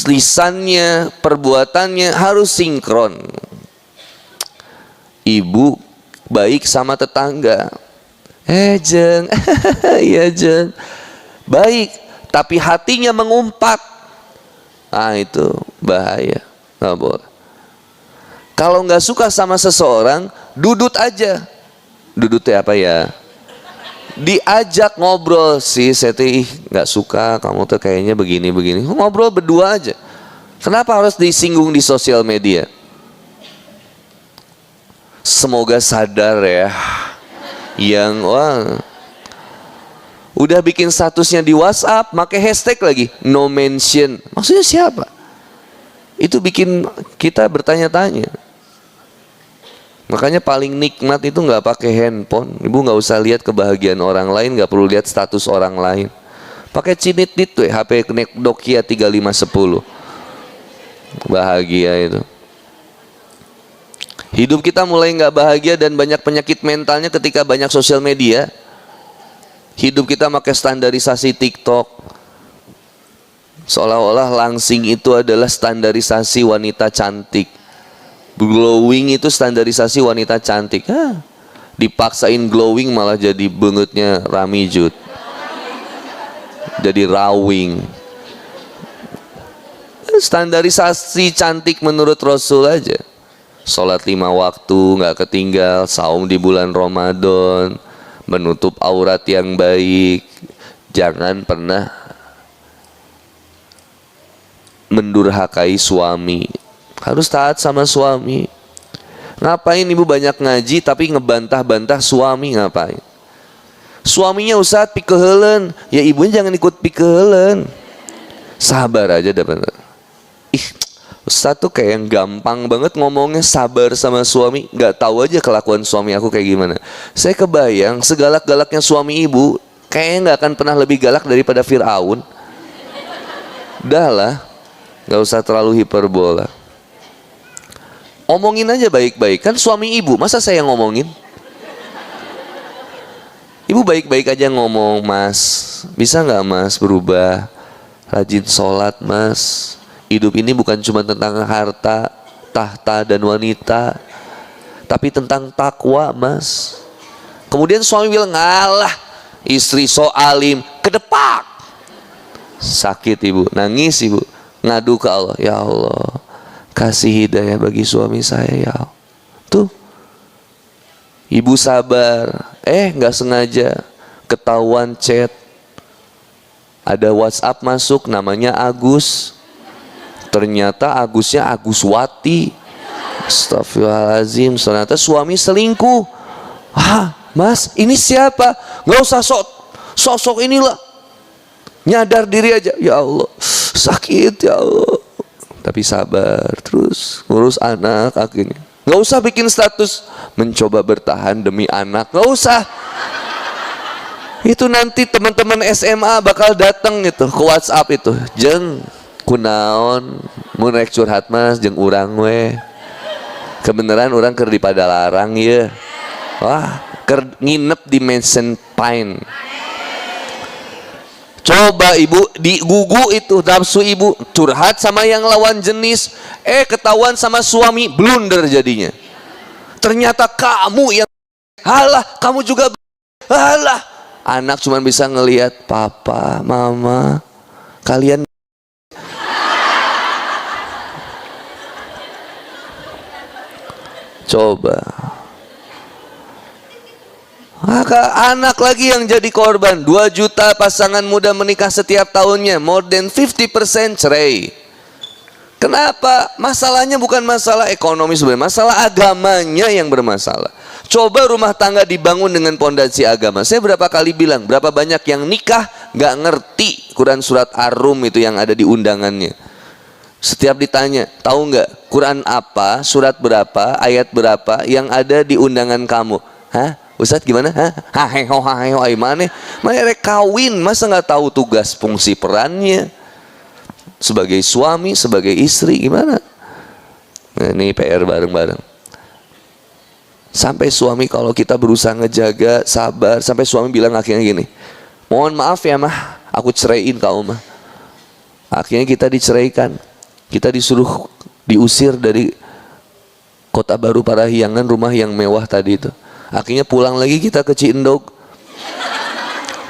lisannya, perbuatannya harus sinkron. Ibu baik sama tetangga, Jeng, iya Jeng, baik, tapi hatinya mengumpat, itu bahaya, nggak boleh. Kalau nggak suka sama seseorang, dudut aja. Dudutnya apa ya? Diajak ngobrol, saya nggak suka kamu tuh kayaknya begini-begini. Ngobrol berdua aja. Kenapa harus disinggung di sosial media? Semoga sadar ya, yang udah bikin statusnya di WhatsApp, pakai hashtag lagi, no mention. Maksudnya siapa? Itu bikin kita bertanya-tanya. Makanya paling nikmat itu nggak pakai handphone. Ibu nggak usah lihat kebahagiaan orang lain, nggak perlu lihat status orang lain. Pakai cinit-nit tuh HP Nokia 3510. Bahagia itu. Hidup kita mulai nggak bahagia dan banyak penyakit mentalnya ketika banyak sosial media. Hidup kita pakai standarisasi TikTok. Seolah-olah langsing itu adalah standarisasi wanita cantik. Glowing itu standarisasi wanita cantik. Dipaksain glowing malah jadi bengutnya Rami Jud. Jadi rawing. Standarisasi cantik menurut Rasul aja. Sholat 5 waktu nggak ketinggal, saum di bulan Ramadan, menutup aurat yang baik. Jangan pernah mendurhakai suami. Harus taat sama suami. Ngapain ibu banyak ngaji tapi ngebantah-bantah suami, ngapain? Suaminya Ustaz pikeheuleun, ya ibunya jangan ikut pikeheuleun. Sabar aja dapat. Ustaz tuh kayak yang gampang banget ngomongnya sabar sama suami, nggak tahu aja kelakuan suami aku kayak gimana. Saya kebayang segalak-galaknya suami ibu kayaknya nggak akan pernah lebih galak daripada Fir'aun. Udah lah, nggak usah terlalu hiperbola. Omongin aja baik-baik, kan suami ibu, masa saya ngomongin? Ibu baik-baik aja ngomong, Mas, bisa nggak Mas berubah, rajin sholat Mas. Hidup ini bukan cuma tentang harta, tahta dan wanita, tapi tentang takwa Mas. Kemudian suami bilang, ngalah, istri so alim, kedepak. Sakit ibu, nangis ibu, ngadu ke Allah, ya Allah, kasih hidayah bagi suami saya ya. Tuh, ibu sabar. Nggak sengaja ketahuan chat, ada WhatsApp masuk namanya Agus. Ternyata Agusnya Aguswati. Astagfirullahaladzim. Ternyata suami selingkuh. Mas, ini siapa? Nggak usah sok inilah. Nyadar diri aja. Ya Allah, sakit ya Allah. Tapi sabar terus, ngurus anak akhirnya. Nggak usah bikin status mencoba bertahan demi anak, nggak usah. Itu nanti teman-teman SMA bakal datang gitu ke WhatsApp itu, Jeng kunaon mun rek curhat Mas jeung urang we. Kebeneran orang keur di Padalarang ya. Wah, keur nginep di Mansion Pine. Coba ibu di gugu itu nafsu ibu curhat sama yang lawan jenis, ketahuan sama suami, blunder jadinya. Ternyata kamu yang halah, kamu juga halah. Anak cuma bisa ngelihat papa, mama, kalian. Coba. Maka anak lagi yang jadi korban. 2 juta pasangan muda menikah setiap tahunnya, more than 50% cerai. Kenapa? Masalahnya bukan masalah ekonomi sebenarnya, masalah agamanya yang bermasalah. Coba rumah tangga dibangun dengan pondasi agama. Saya berapa kali bilang, berapa banyak yang nikah gak ngerti Quran surat Ar-Rum itu yang ada di undangannya. Setiap ditanya, tahu nggak Quran apa, surat berapa, ayat berapa yang ada di undangan kamu? Ustadz gimana? Haheho mana? Mereka kawin, masa nggak tahu tugas fungsi perannya sebagai suami, sebagai istri, gimana? Nah, ini PR bareng-bareng. Sampai suami kalau kita berusaha ngejaga, sabar, sampai suami bilang akhirnya gini, mohon maaf ya mah, aku ceraiin kau mah. Akhirnya kita diceraikan. Kita disuruh diusir dari Kota Baru Parahyangan, rumah yang mewah tadi itu. Akhirnya pulang lagi kita ke Ciendog.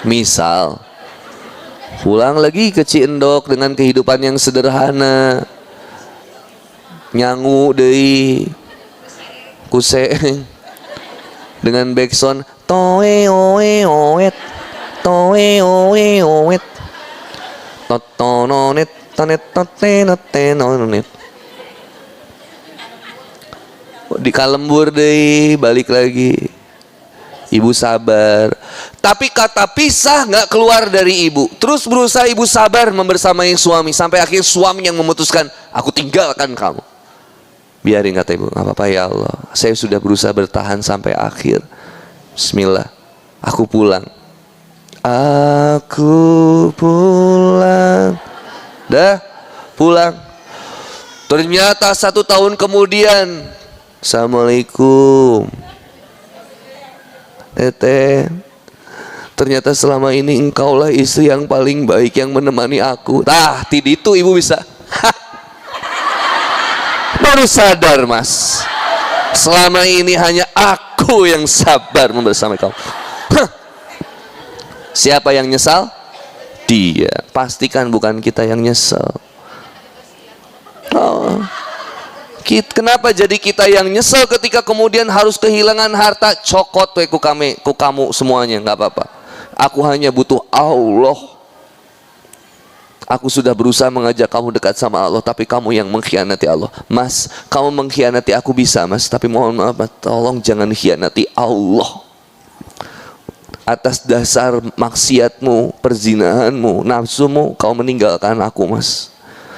Misal pulang lagi ke Ciendog dengan kehidupan yang sederhana. Nyangu deui kuseng dengan backsound toe oe oet toe oe oet totononet tonet totenotet. Di kalembur deh, balik lagi. Ibu sabar. Tapi kata pisah nggak keluar dari ibu. Terus berusaha ibu sabar membersamai suami. Sampai akhir suami yang memutuskan, aku tinggalkan kamu. Biarin kata ibu, nggak apa-apa ya Allah. Saya sudah berusaha bertahan sampai akhir. Bismillah, aku pulang. Aku pulang. Dah, pulang. Ternyata 1 tahun kemudian, Assalamualaikum Teteh, ternyata selama ini engkaulah istri yang paling baik yang menemani aku. Tidak itu ibu bisa baru sadar mas, selama ini hanya aku yang sabar membersamai kamu. Siapa yang nyesal? Dia. Pastikan bukan kita yang nyesel. Kenapa jadi kita yang nyesel ketika kemudian harus kehilangan harta? Cokot we ku kamu semuanya, nggak apa-apa. Aku hanya butuh Allah. Aku sudah berusaha mengajak kamu dekat sama Allah, tapi kamu yang mengkhianati Allah. Mas, kamu mengkhianati aku bisa mas, tapi mohon maaf, tolong jangan khianati Allah. Atas dasar maksiatmu, perzinahanmu, nafsumu, kau meninggalkan aku mas.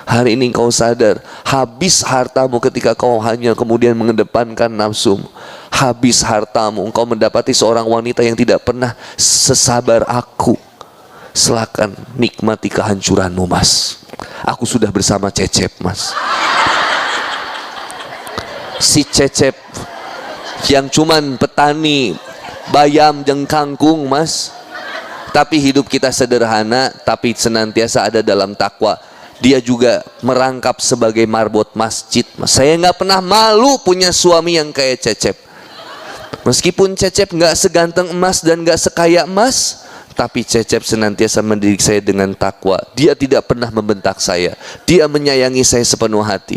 Hari ini kau sadar, habis hartamu ketika kau hanya kemudian mengedepankan nafsumu. Habis hartamu, engkau mendapati seorang wanita yang tidak pernah sesabar aku. Silakan nikmati kehancuranmu mas. Aku sudah bersama Cecep mas. Si Cecep yang cuman petani bayam jeung kangkung mas. Tapi hidup kita sederhana, tapi senantiasa ada dalam takwa. Dia juga merangkap sebagai marbot masjid. Saya nggak pernah malu punya suami yang kayak Cecep. Meskipun Cecep nggak seganteng emas dan nggak sekaya emas, tapi Cecep senantiasa mendidik saya dengan takwa. Dia tidak pernah membentak saya. Dia menyayangi saya sepenuh hati.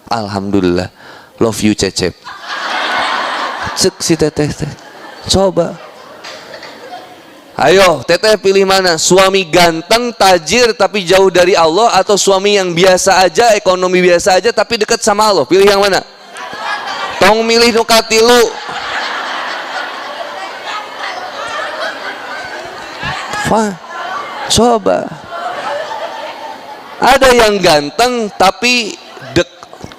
Alhamdulillah. Love you Cecep. Cek si Teteh. Coba. Ayo, Teteh pilih mana? Suami ganteng, tajir, tapi jauh dari Allah, atau suami yang biasa aja, ekonomi biasa aja, tapi dekat sama Allah? Pilih yang mana? Tong milih nu katilu. Wah, coba. Ada yang ganteng, tapi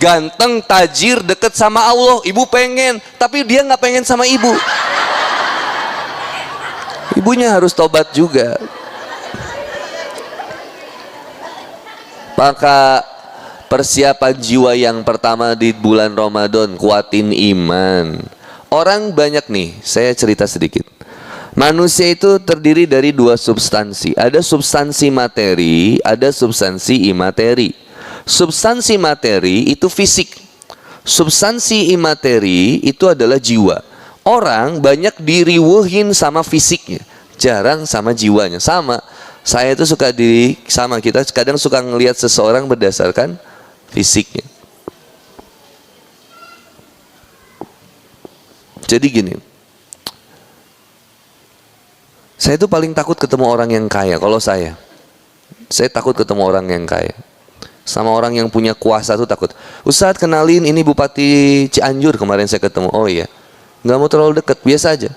ganteng, tajir, dekat sama Allah. Ibu pengen, tapi dia nggak pengen sama ibu. Ibunya harus tobat juga. Maka persiapan jiwa yang pertama di bulan Ramadan, kuatin iman. Orang banyak nih, saya cerita sedikit. Manusia itu terdiri dari 2 substansi. Ada substansi materi, ada substansi imateri. Substansi materi itu fisik. Substansi imateri itu adalah jiwa. Orang banyak diriwuhin sama fisiknya, jarang sama jiwanya. Sama, saya itu suka kita kadang suka ngelihat seseorang berdasarkan fisiknya. Jadi gini, saya itu paling takut ketemu orang yang kaya. Kalau saya takut ketemu orang yang kaya. Sama orang yang punya kuasa tuh takut. Ustadz kenalin, ini Bupati Cianjur kemarin saya ketemu. Oh iya, nggak mau terlalu dekat, biasa aja.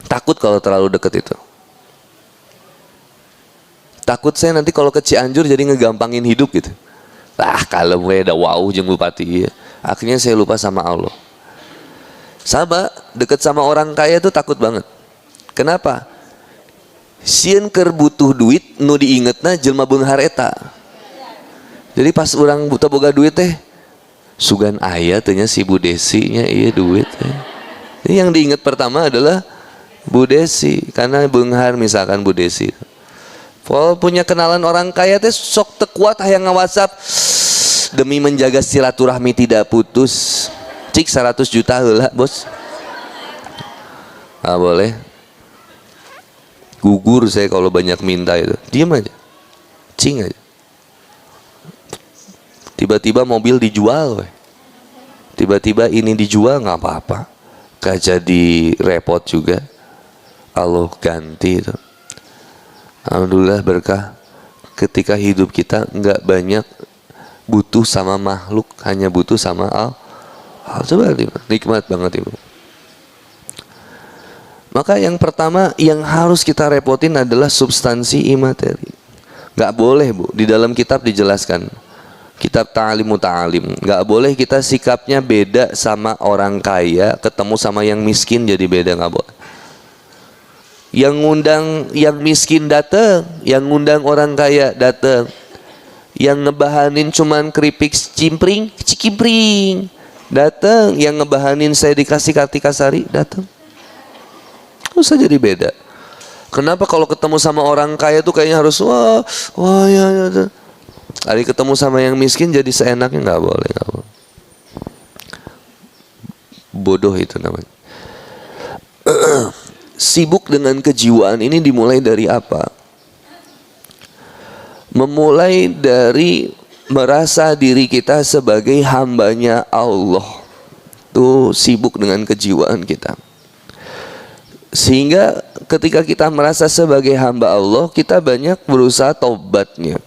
Takut kalau terlalu dekat itu. Takut saya nanti kalau ke Cianjur jadi ngegampangin hidup gitu. Kalau gue udah wow jeung Bupati. Akhirnya saya lupa sama Allah. Sama dekat sama orang kaya tuh takut banget. Kenapa? Sieun keur butuh duit nu diingetna jelema beunghar eta. Jadi pas orang buta boga duit teh, Sugan ayah tanya si Bu Desi nya iya duit. Ini yang diingat pertama adalah Bu Desi, karena beunghar misalkan Bu Desi. Kalau punya kenalan orang kaya teh sok tekuat hayang nge-WhatsApp demi menjaga silaturahmi tidak putus. Cik 100 juta heula, Bos. Ah boleh. Gugur saya kalau banyak minta itu. Diam aja. Cing aja. Tiba-tiba mobil dijual, weh. Tiba-tiba ini dijual nggak apa-apa. Gak jadi repot juga. Allah ganti itu. Alhamdulillah berkah. Ketika hidup kita nggak banyak butuh sama makhluk, hanya butuh sama Allah. Coba nikmat banget Ibu. Maka yang pertama yang harus kita repotin adalah substansi imateri. Nggak boleh Bu, di dalam kitab dijelaskan. Kitab Ta'alim Muta'alim, nggak boleh kita sikapnya beda sama orang kaya, ketemu sama yang miskin jadi beda, nggak boleh. Yang ngundang yang miskin datang, yang ngundang orang kaya datang. Yang ngebahanin cuman keripik cimpring, cikimpring datang. Yang ngebahanin saya dikasih Kartika Sari datang. Usah jadi beda. Kenapa kalau ketemu sama orang kaya tuh kayaknya harus wah ya. Hari ketemu sama yang miskin jadi seenaknya, nggak boleh, nggak boleh. Bodoh itu namanya. Sibuk dengan kejiwaan ini dimulai dari apa? Memulai dari merasa diri kita sebagai hambanya Allah. Tuh sibuk dengan kejiwaan kita. Sehingga ketika kita merasa sebagai hamba Allah, kita banyak berusaha taubatnya.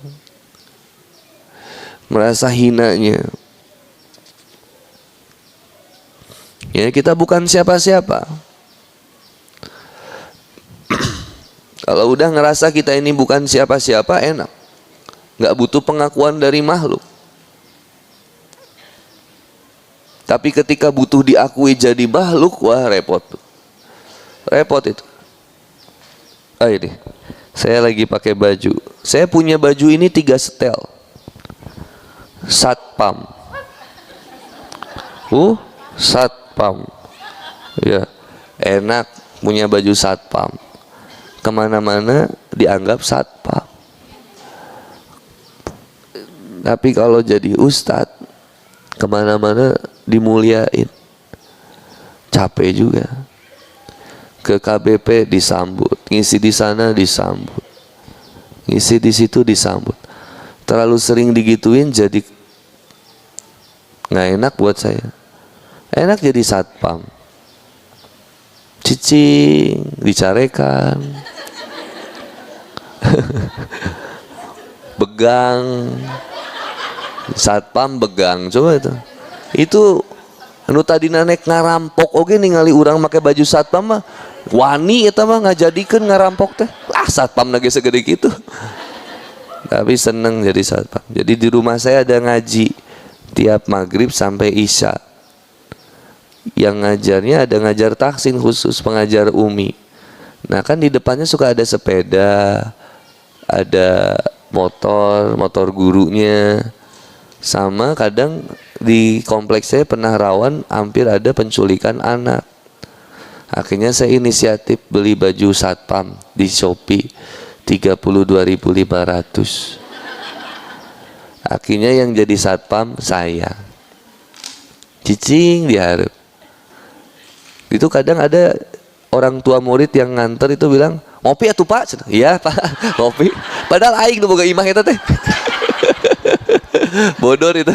Merasa hinanya. Ya kita bukan siapa-siapa. Kalau udah ngerasa kita ini bukan siapa-siapa enak. Gak butuh pengakuan dari makhluk. Tapi ketika butuh diakui jadi makhluk, wah repot. Repot itu. Ini saya lagi pakai baju. Saya punya baju ini 3 setel. Satpam. Satpam. Ya, enak punya baju satpam. Kemana-mana dianggap satpam. Tapi kalau jadi ustadz, kemana-mana dimuliain. Capek juga. Ke KBP disambut, ngisi di sana disambut, ngisi di situ disambut. Terlalu sering digituin jadi nggak enak buat saya. Enak jadi satpam. Cicing, dicarekan. Begang. Satpam begang, coba itu. Itu anu tadina nek ngarampok oge ningali urang make baju satpam mah wani eta mah ngajadikeun ngarampok teh. Satpam lagi segede gitu. Tapi seneng jadi satpam. Jadi di rumah saya ada ngaji tiap maghrib sampai isya. Yang ngajarnya ada ngajar tahsin khusus, pengajar umi. Nah kan di depannya suka ada sepeda, ada motor gurunya. Sama kadang di kompleks saya pernah rawan hampir ada penculikan anak. Akhirnya saya inisiatif beli baju satpam di Shopee 32.500. Akhirnya yang jadi satpam saya. Cicing diharap. Itu kadang ada orang tua murid yang nganter itu bilang, "Ngopi atuh Pak?" "Iya Pak, ngopi." Padahal aing nu boga imah eta teh. Bodor itu.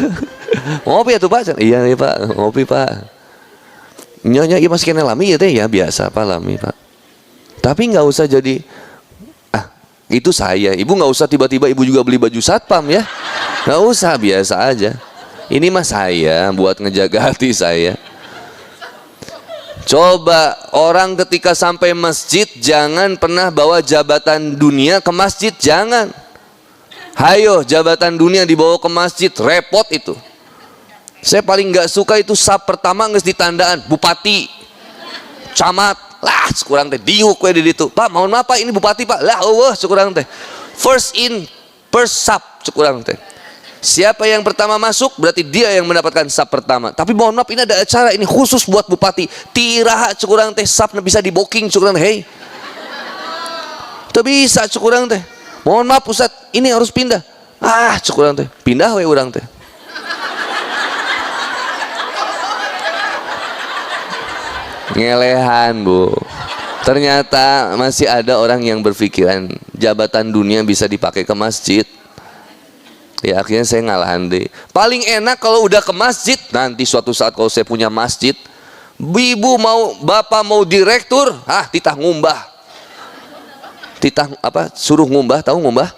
"Ngopi atuh Pak?" "Iya Pak, ngopi Pak." "Nyonya ieu masih kene lami ya teh?" "Ya biasa Pak, lami Pak." Tapi nggak usah jadi itu saya. Ibu nggak usah tiba-tiba ibu juga beli baju satpam ya. Nggak usah, biasa aja. Ini mah saya buat ngejaga hati saya. Coba orang ketika sampai masjid jangan pernah bawa jabatan dunia ke masjid, jangan. Hayo jabatan dunia dibawa ke masjid, repot itu. Saya paling nggak suka itu sap pertama nges ditandaan bupati, camat, lah sekurang teh diuk we di ditu. "Pak, mohon maaf Pak, ini bupati Pak." "Lah eueuh sekurang teh." First in, first sap sekurang teh. Siapa yang pertama masuk berarti dia yang mendapatkan sap pertama. Tapi mohon maaf, ini ada acara ini khusus buat bupati. Tiraha cukurang teh sap bisa di booking cukurang hei. Teu bisa cukurang teh. Mohon maaf Ustaz, ini harus pindah. Ah cukurang teh, pindah we urang teh. Ngelehan Bu. Ternyata masih ada orang yang berpikiran jabatan dunia bisa dipakai ke masjid. Ya akhirnya saya ngalahan deh. Paling enak kalau udah ke masjid, nanti suatu saat kalau saya punya masjid, ibu mau, bapak mau direktur, titah ngumbah. Titah apa? Suruh ngumbah, tahu ngumbah?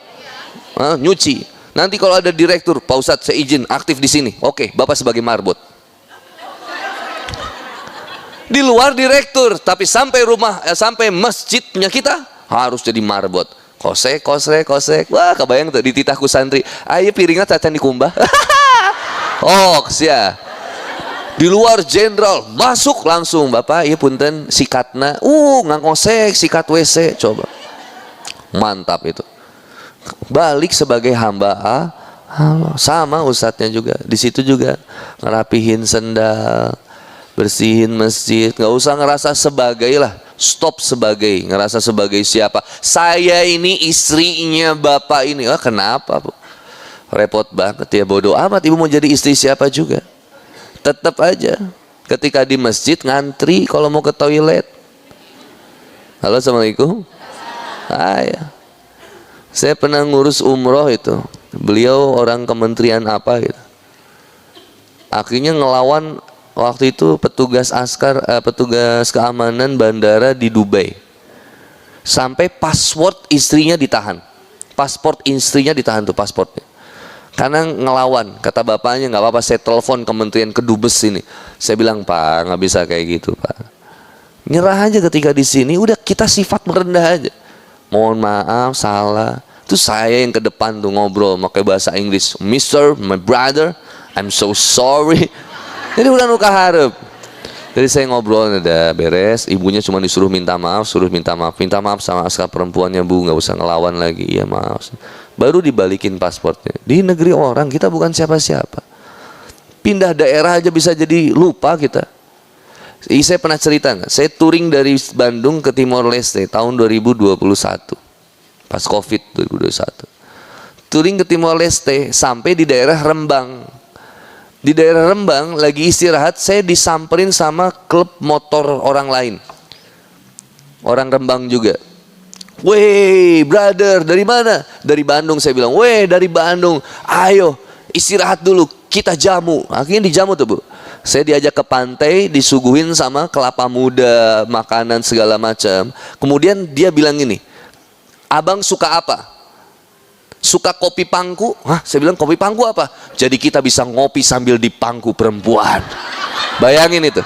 Nyuci. Nanti kalau ada direktur, Pak Ustadz saya izin aktif di sini. Oke, bapak sebagai marbot. Di luar direktur, tapi sampai rumah, sampai masjidnya kita harus jadi marbot. Kosek. Wah, kebayang tuh di titahku santri. Ayo piringnya cacan dikumbah. Ya. Di luar jenderal, masuk langsung. Bapak, iya punten sikatna. Ngangosek sikat WC, coba. Mantap itu. Balik sebagai hamba Allah. Sama ustadznya juga. Di situ juga ngerapihin sendal, bersihin masjid. Nggak usah ngerasa sebagai lah. Stop sebagai, ngerasa sebagai siapa? Saya ini istrinya bapak ini. Kenapa Bu? Repot banget ya, bodoh amat ibu mau jadi istri siapa juga. Tetap aja ketika di masjid ngantri kalau mau ke toilet. Halo, assalamualaikum. Ya. Saya pernah ngurus umroh itu. Beliau orang kementerian apa gitu. Akhirnya ngelawan. Waktu itu petugas keamanan bandara di Dubai. Sampai password istrinya ditahan. Pasport istrinya ditahan tuh pasportnya. Karena ngelawan, kata bapaknya nggak apa-apa saya telepon Kementerian Kedubes ini. Saya bilang, Pak, nggak bisa kayak gitu, Pak. Nyerah aja ketika di sini, udah kita sifat merendah aja. Mohon maaf, salah. Terus saya yang ke depan tuh ngobrol pakai bahasa Inggris. Mister, my brother, I'm so sorry. Jadi udah nuka harap. Jadi saya ngobrol udah beres. Ibunya cuma disuruh minta maaf, minta maaf sama askar perempuannya Bu, nggak usah ngelawan lagi. Iya maaf. Baru dibalikin pasportnya. Di negeri orang kita bukan siapa-siapa. Pindah daerah aja bisa jadi lupa kita. Saya pernah cerita nggak? Saya touring dari Bandung ke Timor Leste tahun 2021. Pas Covid 2021. Touring ke Timor Leste sampai di daerah Rembang. Di daerah Rembang lagi istirahat, saya disamperin sama klub motor orang lain. Orang Rembang juga. Weh, brother, dari mana? Dari Bandung, saya bilang. Weh, dari Bandung. Ayo, istirahat dulu, kita jamu. Akhirnya dijamu tuh Bu. Saya diajak ke pantai, disuguhin sama kelapa muda, makanan segala macam. Kemudian dia bilang gini, abang suka apa? Suka kopi pangku? Saya bilang kopi pangku apa? Jadi kita bisa ngopi sambil di pangku perempuan. Bayangin itu.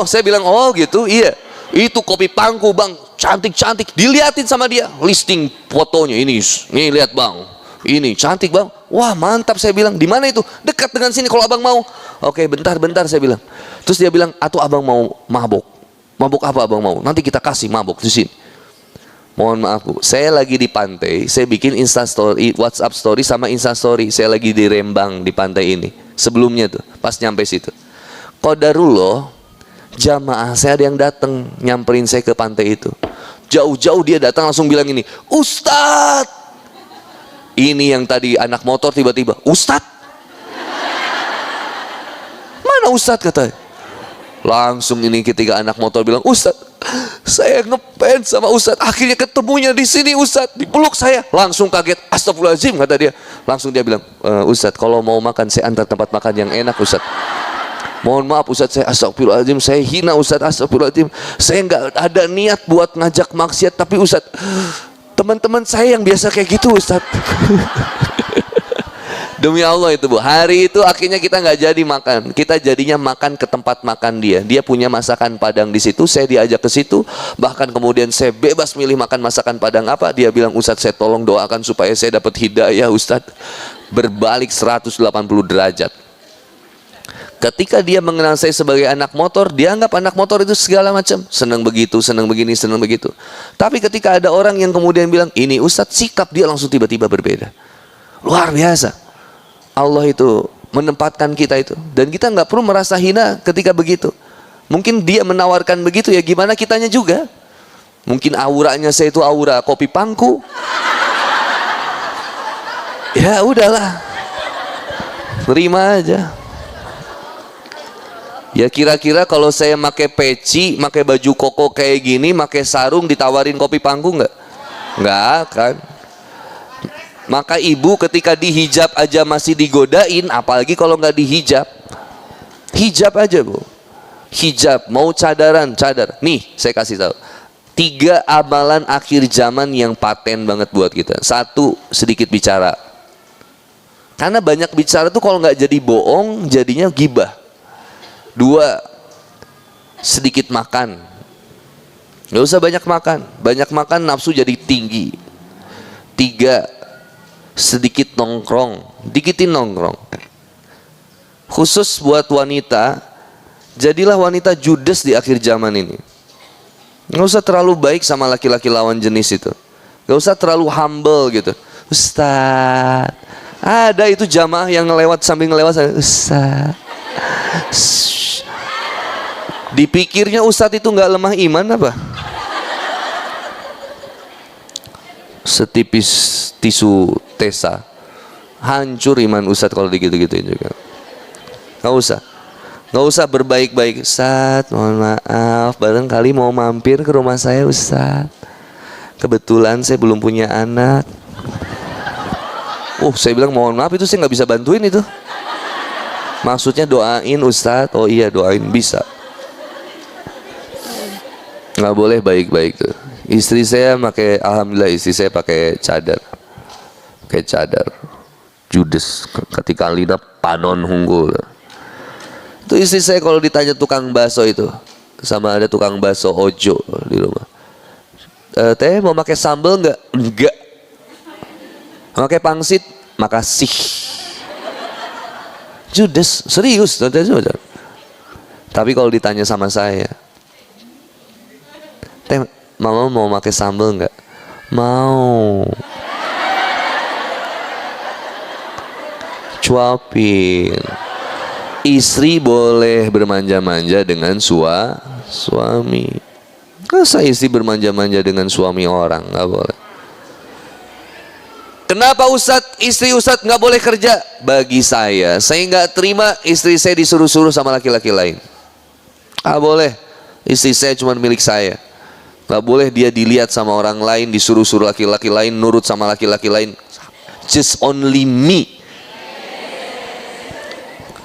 Saya bilang, gitu, iya. Itu kopi pangku bang, cantik-cantik. Diliatin sama dia, listing fotonya ini lihat bang. Ini cantik bang. Wah mantap, saya bilang. Di mana itu? Dekat dengan sini kalau abang mau. Oke, bentar saya bilang. Terus dia bilang, atau abang mau mabok? Mabok apa abang mau? Nanti kita kasih mabok di sini. Mohon maaf Bu, saya lagi di pantai, saya bikin Instastory, WhatsApp story sama Instastory. Saya lagi di Rembang di pantai ini. Sebelumnya tuh, pas nyampe situ. Qadarullah, jamaah saya ada yang datang nyamperin saya ke pantai itu. Jauh-jauh dia datang langsung bilang ini, Ustadz. Ini yang tadi anak motor tiba-tiba, Ustadz. Mana Ustadz katanya? Langsung ini ketika anak motor bilang, Ustadz, saya ngefans sama Ustadz. Akhirnya ketemunya di sini Ustadz, dipeluk saya. Langsung kaget, astagfirullahaladzim kata dia. Langsung dia bilang, Ustadz kalau mau makan saya antar tempat makan yang enak Ustadz. Mohon maaf Ustadz, saya astagfirullahaladzim, saya hina Ustadz, astagfirullahaladzim. Saya nggak ada niat buat ngajak maksiat, tapi Ustadz, teman-teman saya yang biasa kayak gitu Ustadz. Demi Allah itu Bu, hari itu akhirnya kita nggak jadi makan, kita jadinya makan ke tempat makan dia. Dia punya masakan Padang di situ, saya diajak ke situ. Bahkan kemudian saya bebas milih makan masakan Padang apa. Dia bilang, Ustadz saya tolong doakan supaya saya dapat hidayah Ustadz. Berbalik 180 derajat. Ketika dia mengenal saya sebagai anak motor, dia anggap anak motor itu segala macam. Senang begitu, senang begini, senang begitu. Tapi ketika ada orang yang kemudian bilang, ini Ustadz, sikap dia langsung tiba-tiba berbeda. Luar biasa. Allah itu menempatkan kita itu, dan kita nggak perlu merasa hina ketika begitu. Mungkin dia menawarkan begitu, ya gimana kitanya juga. Mungkin auranya saya itu aura kopi pangku. Ya udahlah, terima aja. Ya kira-kira kalau saya pakai peci, pakai baju koko kayak gini, pakai sarung, ditawarin kopi pangku nggak? Nggak akan. Maka ibu ketika dihijab aja masih digodain, apalagi kalau nggak dihijab. Hijab aja bu, hijab, mau cadaran, cadar. Nih saya kasih tahu 3 amalan akhir zaman yang paten banget buat kita. 1, sedikit bicara. Karena banyak bicara tuh kalau nggak jadi bohong, jadinya gibah. 2, sedikit makan. Nggak usah banyak makan. Banyak makan nafsu jadi tinggi. 3, sedikit nongkrong, dikitin nongkrong. Khusus buat wanita, jadilah wanita judes di akhir zaman ini. Nggak usah terlalu baik sama laki-laki lawan jenis itu. Nggak usah terlalu humble gitu. Ustaz, ada itu jamaah yang ngelewat sambil ngelewat, Ustaz. Dipikirnya Ustaz itu nggak lemah iman apa? Setipis tisu tesa, hancur iman Ustadz kalau digitu-gituin juga. Nggak usah berbaik-baik. Ustadz, mohon maaf, barangkali mau mampir ke rumah saya Ustadz. Kebetulan saya belum punya anak. Saya bilang mohon maaf, itu saya nggak bisa bantuin itu. Maksudnya doain Ustadz. Oh iya doain, bisa. Nggak boleh baik-baik tuh. Istri saya pakai, alhamdulillah istri saya pakai cadar. Pakai cadar. Judes, ketika lidah panon hunggul. Itu istri saya kalau ditanya tukang bakso itu, sama ada tukang bakso ojo di rumah. Teh mau pakai sambal nggak? Enggak. Pakai pangsit? Makasih. Judes, serius. Tapi kalau ditanya sama saya, teh mama mau pakai sambal nggak? Mau. Cuapin. Istri boleh bermanja-manja dengan suami. Masa istri bermanja-manja dengan suami orang? Nggak boleh. Kenapa istri Ustadz nggak boleh kerja? Bagi saya nggak terima istri saya disuruh-suruh sama laki-laki lain. Boleh. Istri saya cuma milik saya. Nggak boleh dia dilihat sama orang lain, disuruh-suruh laki-laki lain, nurut sama laki-laki lain. Just only me.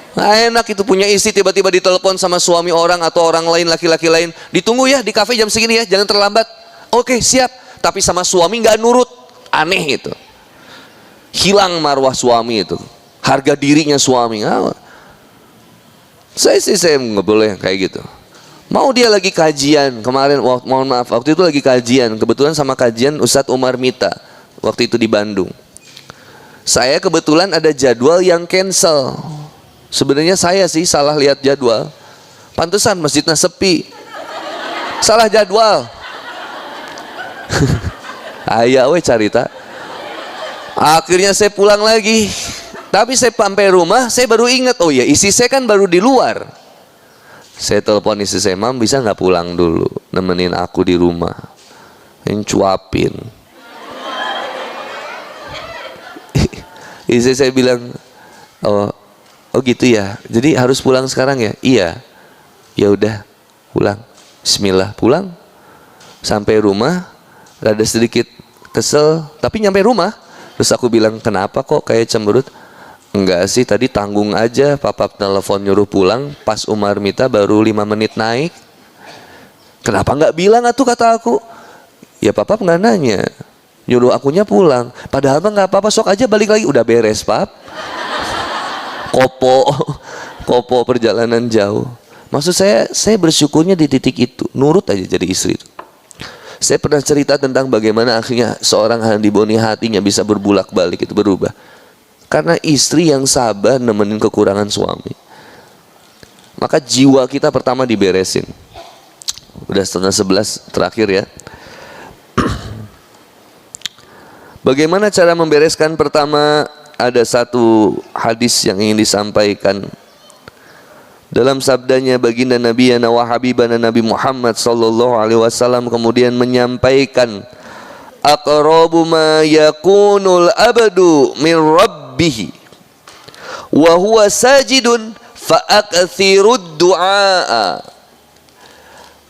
Nah, enak itu punya istri tiba-tiba ditelepon sama suami orang atau orang lain, laki-laki lain. Ditunggu ya di kafe jam segini ya, jangan terlambat. Oke siap. Tapi sama suami nggak nurut, aneh itu. Hilang marwah suami itu, harga dirinya suami. Saya nggak boleh kayak gitu. Mau dia lagi kajian kemarin, mohon maaf, waktu itu lagi kajian, kebetulan sama kajian Ustadz Umar Mita waktu itu di Bandung. Saya kebetulan ada jadwal yang cancel. Sebenarnya saya sih salah lihat jadwal. Pantesan masjidnya sepi. Salah jadwal. Ayah we carita. Akhirnya saya pulang lagi. Tapi saya sampai rumah, saya baru ingat, oh ya istri saya kan baru di luar. Saya telepon istri saya, Mam bisa nggak pulang dulu, nemenin aku di rumah, cuapin. Istri saya bilang, oh gitu ya, jadi harus pulang sekarang ya? Iya. Ya udah, pulang. Bismillah, pulang. Sampai rumah, rada sedikit kesel, tapi nyampe rumah. Terus aku bilang, kenapa kok kayak cemberut? Enggak sih, tadi tanggung aja, papa telepon nyuruh pulang, pas Umar Mita baru 5 menit naik. Kenapa nggak bilang atuh, kata aku. Ya papa nggak nanya, nyuruh akunya pulang. Padahal mah nggak apa-apa, sok aja balik lagi, udah beres pap. Kopo perjalanan jauh. Maksud saya bersyukurnya di titik itu, nurut aja jadi istri itu. Saya pernah cerita tentang bagaimana akhirnya seorang Handi Boni hatinya bisa berbulak-balik, itu berubah. Karena istri yang sabar nemenin kekurangan suami. Maka jiwa kita pertama diberesin. Udah 10:30 terakhir ya. Bagaimana cara membereskan? Pertama, ada satu hadis yang ingin disampaikan. Dalam sabdanya baginda Nabi wa habibana Nabi Muhammad sallallahu alaihi wasallam kemudian menyampaikan, aqrabu ma yakunul abdu min rabbih wa huwa sajidun fa aktsirud du'a.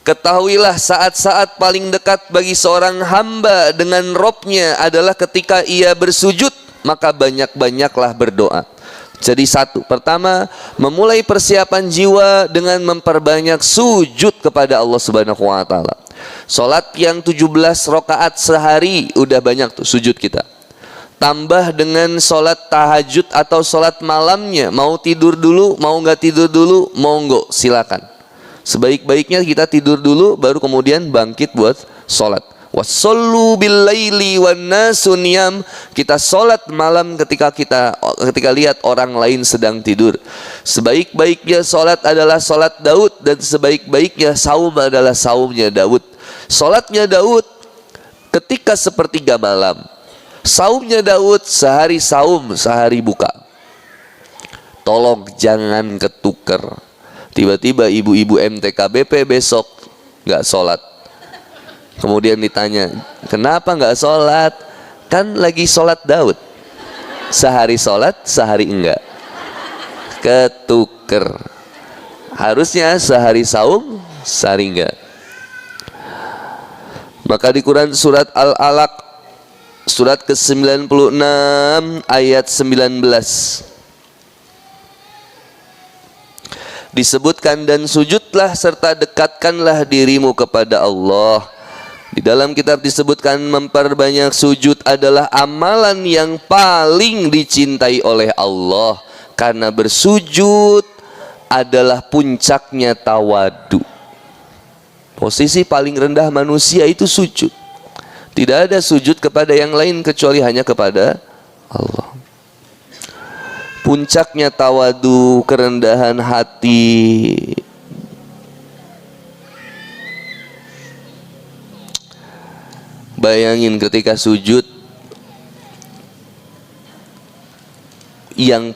Ketahuilah saat-saat paling dekat bagi seorang hamba dengan Robnya adalah ketika ia bersujud, maka banyak-banyaklah berdoa. Jadi satu, pertama memulai persiapan jiwa dengan memperbanyak sujud kepada Allah Subhanahu wa taala. Salat yang 17 rakaat sehari udah banyak tuh sujud kita. Tambah dengan salat tahajud atau salat malamnya, mau tidur dulu, mau nggak tidur dulu, monggo silakan. Sebaik-baiknya kita tidur dulu baru kemudian bangkit buat salat. Wassallu bil laili wan nasu niyam. Kita salat malam ketika lihat orang lain sedang tidur. Sebaik-baiknya salat adalah salat Daud dan sebaik-baiknya saum adalah saumnya Daud. Salatnya Daud ketika sepertiga malam. Saumnya Daud sehari saum, sehari buka. Tolong jangan ketuker. Tiba-tiba ibu-ibu MTKBP besok nggak sholat. Kemudian ditanya, kenapa nggak sholat? Kan lagi sholat Daud. Sehari sholat, sehari enggak. Ketuker. Harusnya sehari saum, sehari enggak. Maka di Quran surat Al-Alaq, surat ke-96 ayat 19. Disebutkan, dan sujudlah serta dekatkanlah dirimu kepada Allah. Di dalam kitab disebutkan memperbanyak sujud adalah amalan yang paling dicintai oleh Allah, karena bersujud adalah puncaknya tawadu. Posisi paling rendah manusia itu sujud. Tidak ada sujud kepada yang lain kecuali hanya kepada Allah. Puncaknya tawadu, kerendahan hati. Bayangin ketika sujud, yang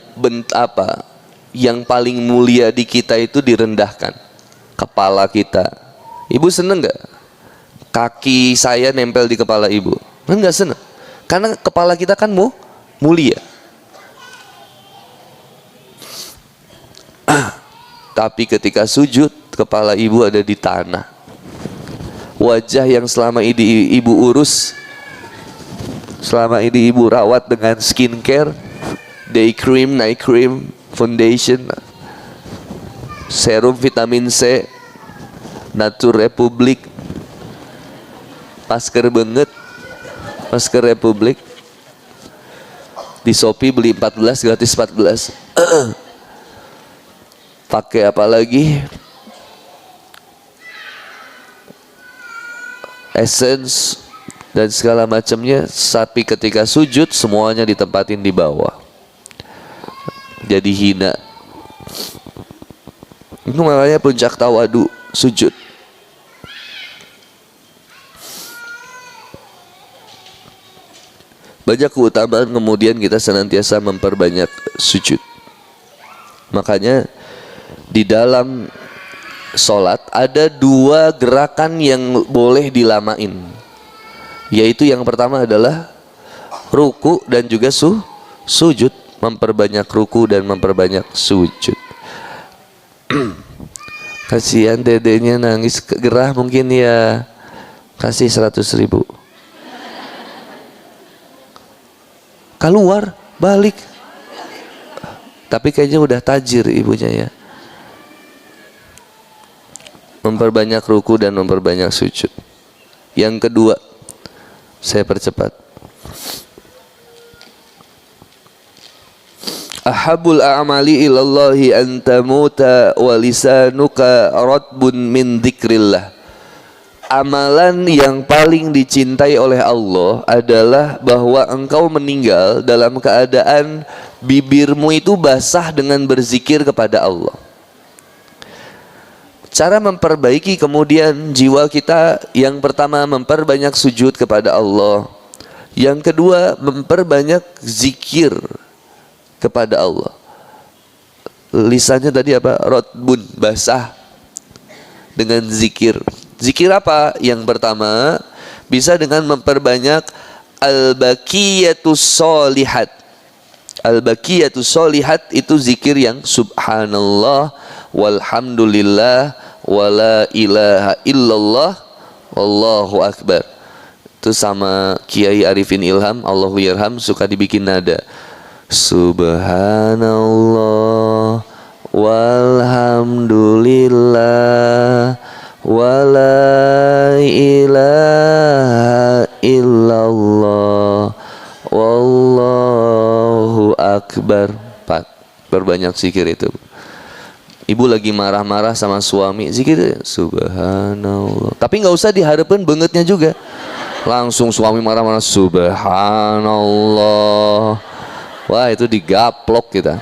paling mulia di kita itu direndahkan. Kepala kita. Ibu seneng gak? Kaki saya nempel di kepala ibu. Enggak seneng. Karena kepala kita kan mulia. Tapi ketika sujud, kepala ibu ada di tanah. Wajah yang selama ini ibu urus, selama ini ibu rawat dengan skincare, day cream, night cream, foundation, serum vitamin C, Natur Republik, masker banget, masker Republik. Di Shopee beli 14 gratis 14. Pakai apa lagi? Essence dan segala macamnya. Tapi ketika sujud semuanya ditempatin di bawah, jadi hina. Itu makanya puncak tawadu, sujud. Banyak keutamaan kemudian kita senantiasa memperbanyak sujud. Makanya di dalam sholat ada dua gerakan yang boleh dilamain, yaitu yang pertama adalah ruku dan juga sujud. Memperbanyak ruku dan memperbanyak sujud. Kasihan dedenya nangis gerah, mungkin ya kasih 100.000. Keluar balik, tapi kayaknya udah tajir ibunya ya. Memperbanyak ruku dan memperbanyak sujud. Yang kedua, saya percepat. Ahabul a'mali ilallahi an tamuta wa lisanuka ratbun min dzikrillah. Amalan yang paling dicintai oleh Allah adalah bahwa engkau meninggal dalam keadaan bibirmu itu basah dengan berzikir kepada Allah. Cara memperbaiki kemudian jiwa kita, yang pertama memperbanyak sujud kepada Allah, yang kedua memperbanyak zikir kepada Allah. Lisannya tadi apa? Rotbun, basah dengan zikir. Zikir apa? Yang pertama, bisa dengan memperbanyak al-baqiyatus sholihat. Al-baqiyatus sholihat itu zikir yang subhanallah walhamdulillah wala ilaha illallah wallahu akbar. Itu sama Kiai Arifin Ilham, Allahu Yarham, suka dibikin nada. Subhanallah walhamdulillah wala ilaha illallah wallahu akbar. Perbanyak zikir itu. Ibu lagi marah-marah sama suami, zikir subhanallah. Tapi nggak usah diharapin bangetnya juga. Langsung suami marah-marah subhanallah. Wah, itu digaplok kita.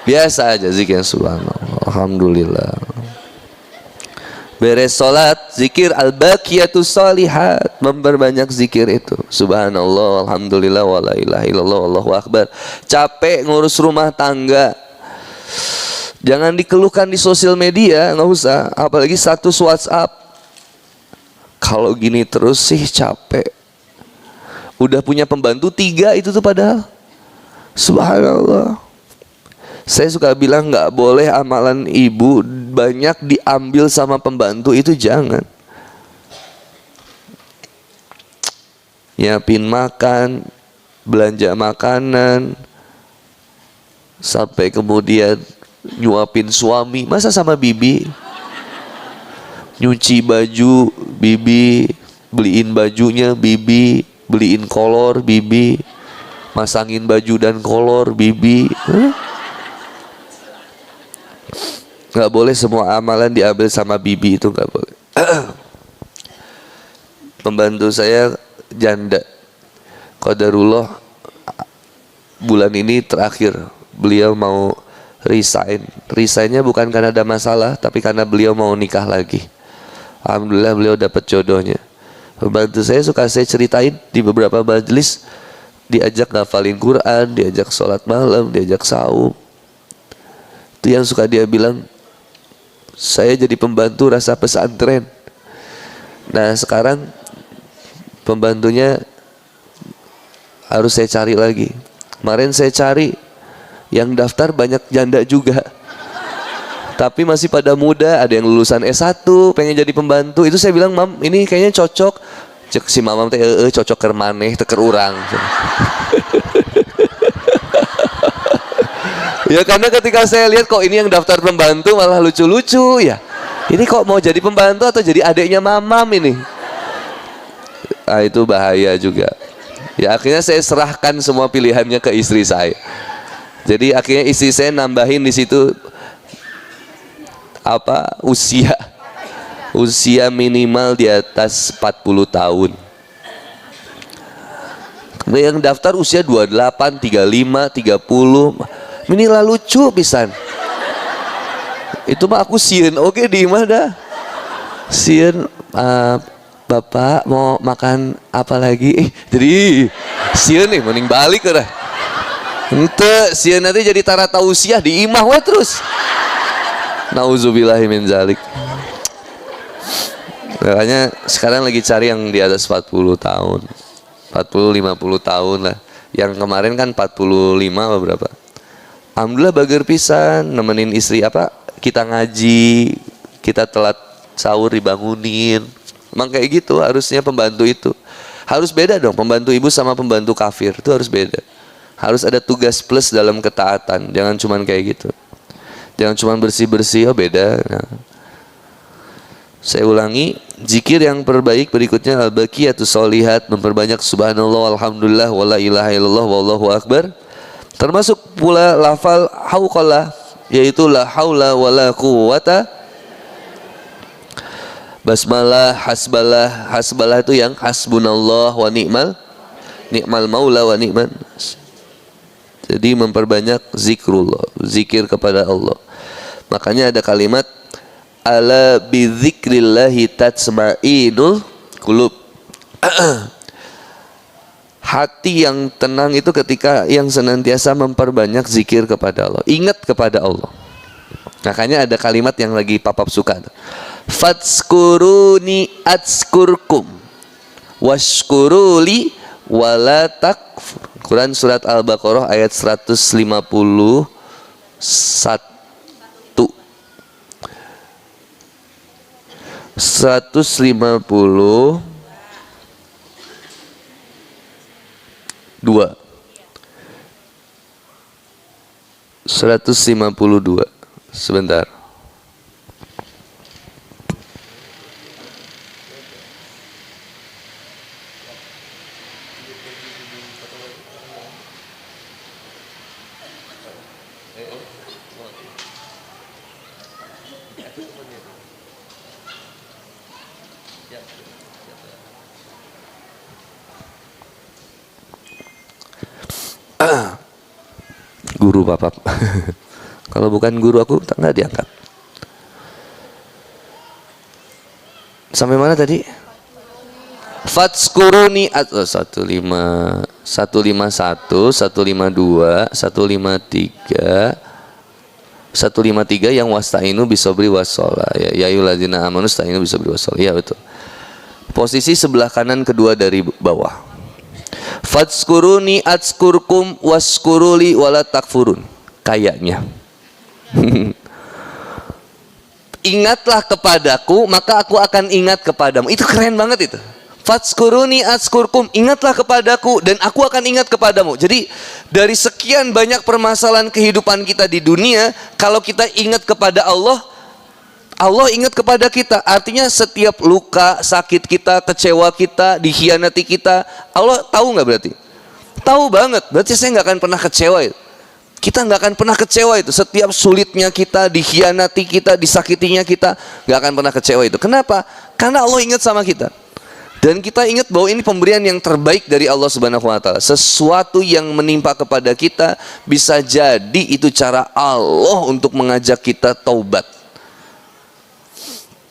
Biasa aja zikir subhanallah, alhamdulillah. Beres sholat, zikir al-baqiyatus sholihat, memperbanyak zikir itu. Subhanallah, alhamdulillah, wala ilaha illallah, wallahu akbar. Capek ngurus rumah tangga, jangan dikeluhkan di sosial media, nggak usah. Apalagi status WhatsApp. Kalau gini terus sih capek. Udah punya pembantu 3 itu tuh padahal. Subhanallah. Saya suka bilang nggak boleh amalan ibu banyak diambil sama pembantu, itu jangan. Nyiapin makan, belanja makanan, sampai kemudian nyuapin suami, masa sama bibi? Nyuci baju bibi, beliin bajunya bibi, beliin kolor bibi, masangin baju dan kolor bibi. Nggak boleh semua amalan diambil sama bibi, itu nggak boleh. Pembantu saya janda, qadarullah bulan ini terakhir beliau mau resign. Resignnya bukan karena ada masalah, tapi karena beliau mau nikah lagi. Alhamdulillah beliau dapat jodohnya. Pembantu saya suka saya ceritain di beberapa majelis, diajak ngafalin Quran, diajak sholat malam, diajak saum. Itu yang suka dia bilang, saya jadi pembantu rasa pesantren. Nah sekarang pembantunya harus saya cari lagi. Kemarin saya cari, yang daftar banyak janda juga, tapi masih pada muda. Ada yang lulusan S1 pengen jadi pembantu. Itu saya bilang, mam ini kayaknya cocok. Cek si mamam teh cocok keur maneh teu keur urang. Ya karena ketika saya lihat kok ini yang daftar pembantu malah lucu-lucu ya. Ini kok mau jadi pembantu atau jadi adiknya mamam ini? Nah itu bahaya juga. Ya akhirnya saya serahkan semua pilihannya ke istri saya. Jadi akhirnya istri saya nambahin di situ apa, usia minimal di atas 40 tahun. Yang daftar usia 28, 35, 30. Inilah lucu pisan. Itu mah aku sieun oke di imah dah. Sieun, Bapak mau makan apa lagi? Jadi sieun nih mending balik dah. Ente sieun nanti jadi tara tausiah di imah we terus. Nauzubillahi min zalik. Makanya sekarang lagi cari yang di atas 40 tahun. 40-50 tahun lah. Yang kemarin kan 45 apa berapa? Alhamdulillah bager pisan nemenin istri apa? Kita ngaji, kita telat sahur dibangunin. Emang kayak gitu harusnya pembantu itu. Harus beda dong pembantu ibu sama pembantu kafir. Itu harus beda. Harus ada tugas plus dalam ketaatan. Jangan cuman kayak gitu. Jangan cuman bersih-bersih, oh beda. Nah. Saya ulangi, zikir yang terbaik berikutnya al-baqiyatus sholihat, memperbanyak subhanallah walhamdulillah wala ilaha illallah wallahu akbar. Termasuk pula lafal hauqalah, yaitu la haula wala quwwata. Basmalah, hasbalah. Hasbalah itu yang hasbunallah wa ni'mal maula wa ni'man. Jadi memperbanyak zikrullah, zikir kepada Allah. Makanya ada kalimat ala bidzikrillahi tatsma'innul qulub. Hati yang tenang itu ketika yang senantiasa memperbanyak zikir kepada Allah, ingat kepada Allah. Makanya ada kalimat yang lagi papap suka, fatskuruni atskurkum washkuruli wala takfur. Quran surat Al-Baqarah ayat 151. 152. Sebentar. Guru papap. Kalau bukan guru aku nggak diangkat. Sampai mana tadi? Fatskuruni 151, 152, 153 yang wasta'inu bisobri wassola. Ya ayyuhalladzina amanu sta'inu bisobri wassola. Ya betul. Posisi sebelah kanan kedua dari bawah. Fatskuruni atskurkum waskuruli wala takfurun. Kayaknya. Ingatlah kepadaku maka aku akan ingat kepadamu. Itu keren banget itu. Fatskuruni atskurkum, ingatlah kepadaku dan aku akan ingat kepadamu. Jadi dari sekian banyak permasalahan kehidupan kita di dunia, kalau kita ingat kepada Allah, Allah ingat kepada kita. Artinya setiap luka, sakit kita, kecewa kita, dikhianati kita, Allah tahu nggak berarti? Tahu banget. Berarti saya nggak akan pernah kecewa itu. Kita nggak akan pernah kecewa itu. Setiap sulitnya kita, dikhianati kita, disakitinya kita, nggak akan pernah kecewa itu. Kenapa? Karena Allah ingat sama kita. Dan kita ingat bahwa ini pemberian yang terbaik dari Allah Subhanahu wa Ta'ala. Sesuatu yang menimpa kepada kita bisa jadi itu cara Allah untuk mengajak kita taubat.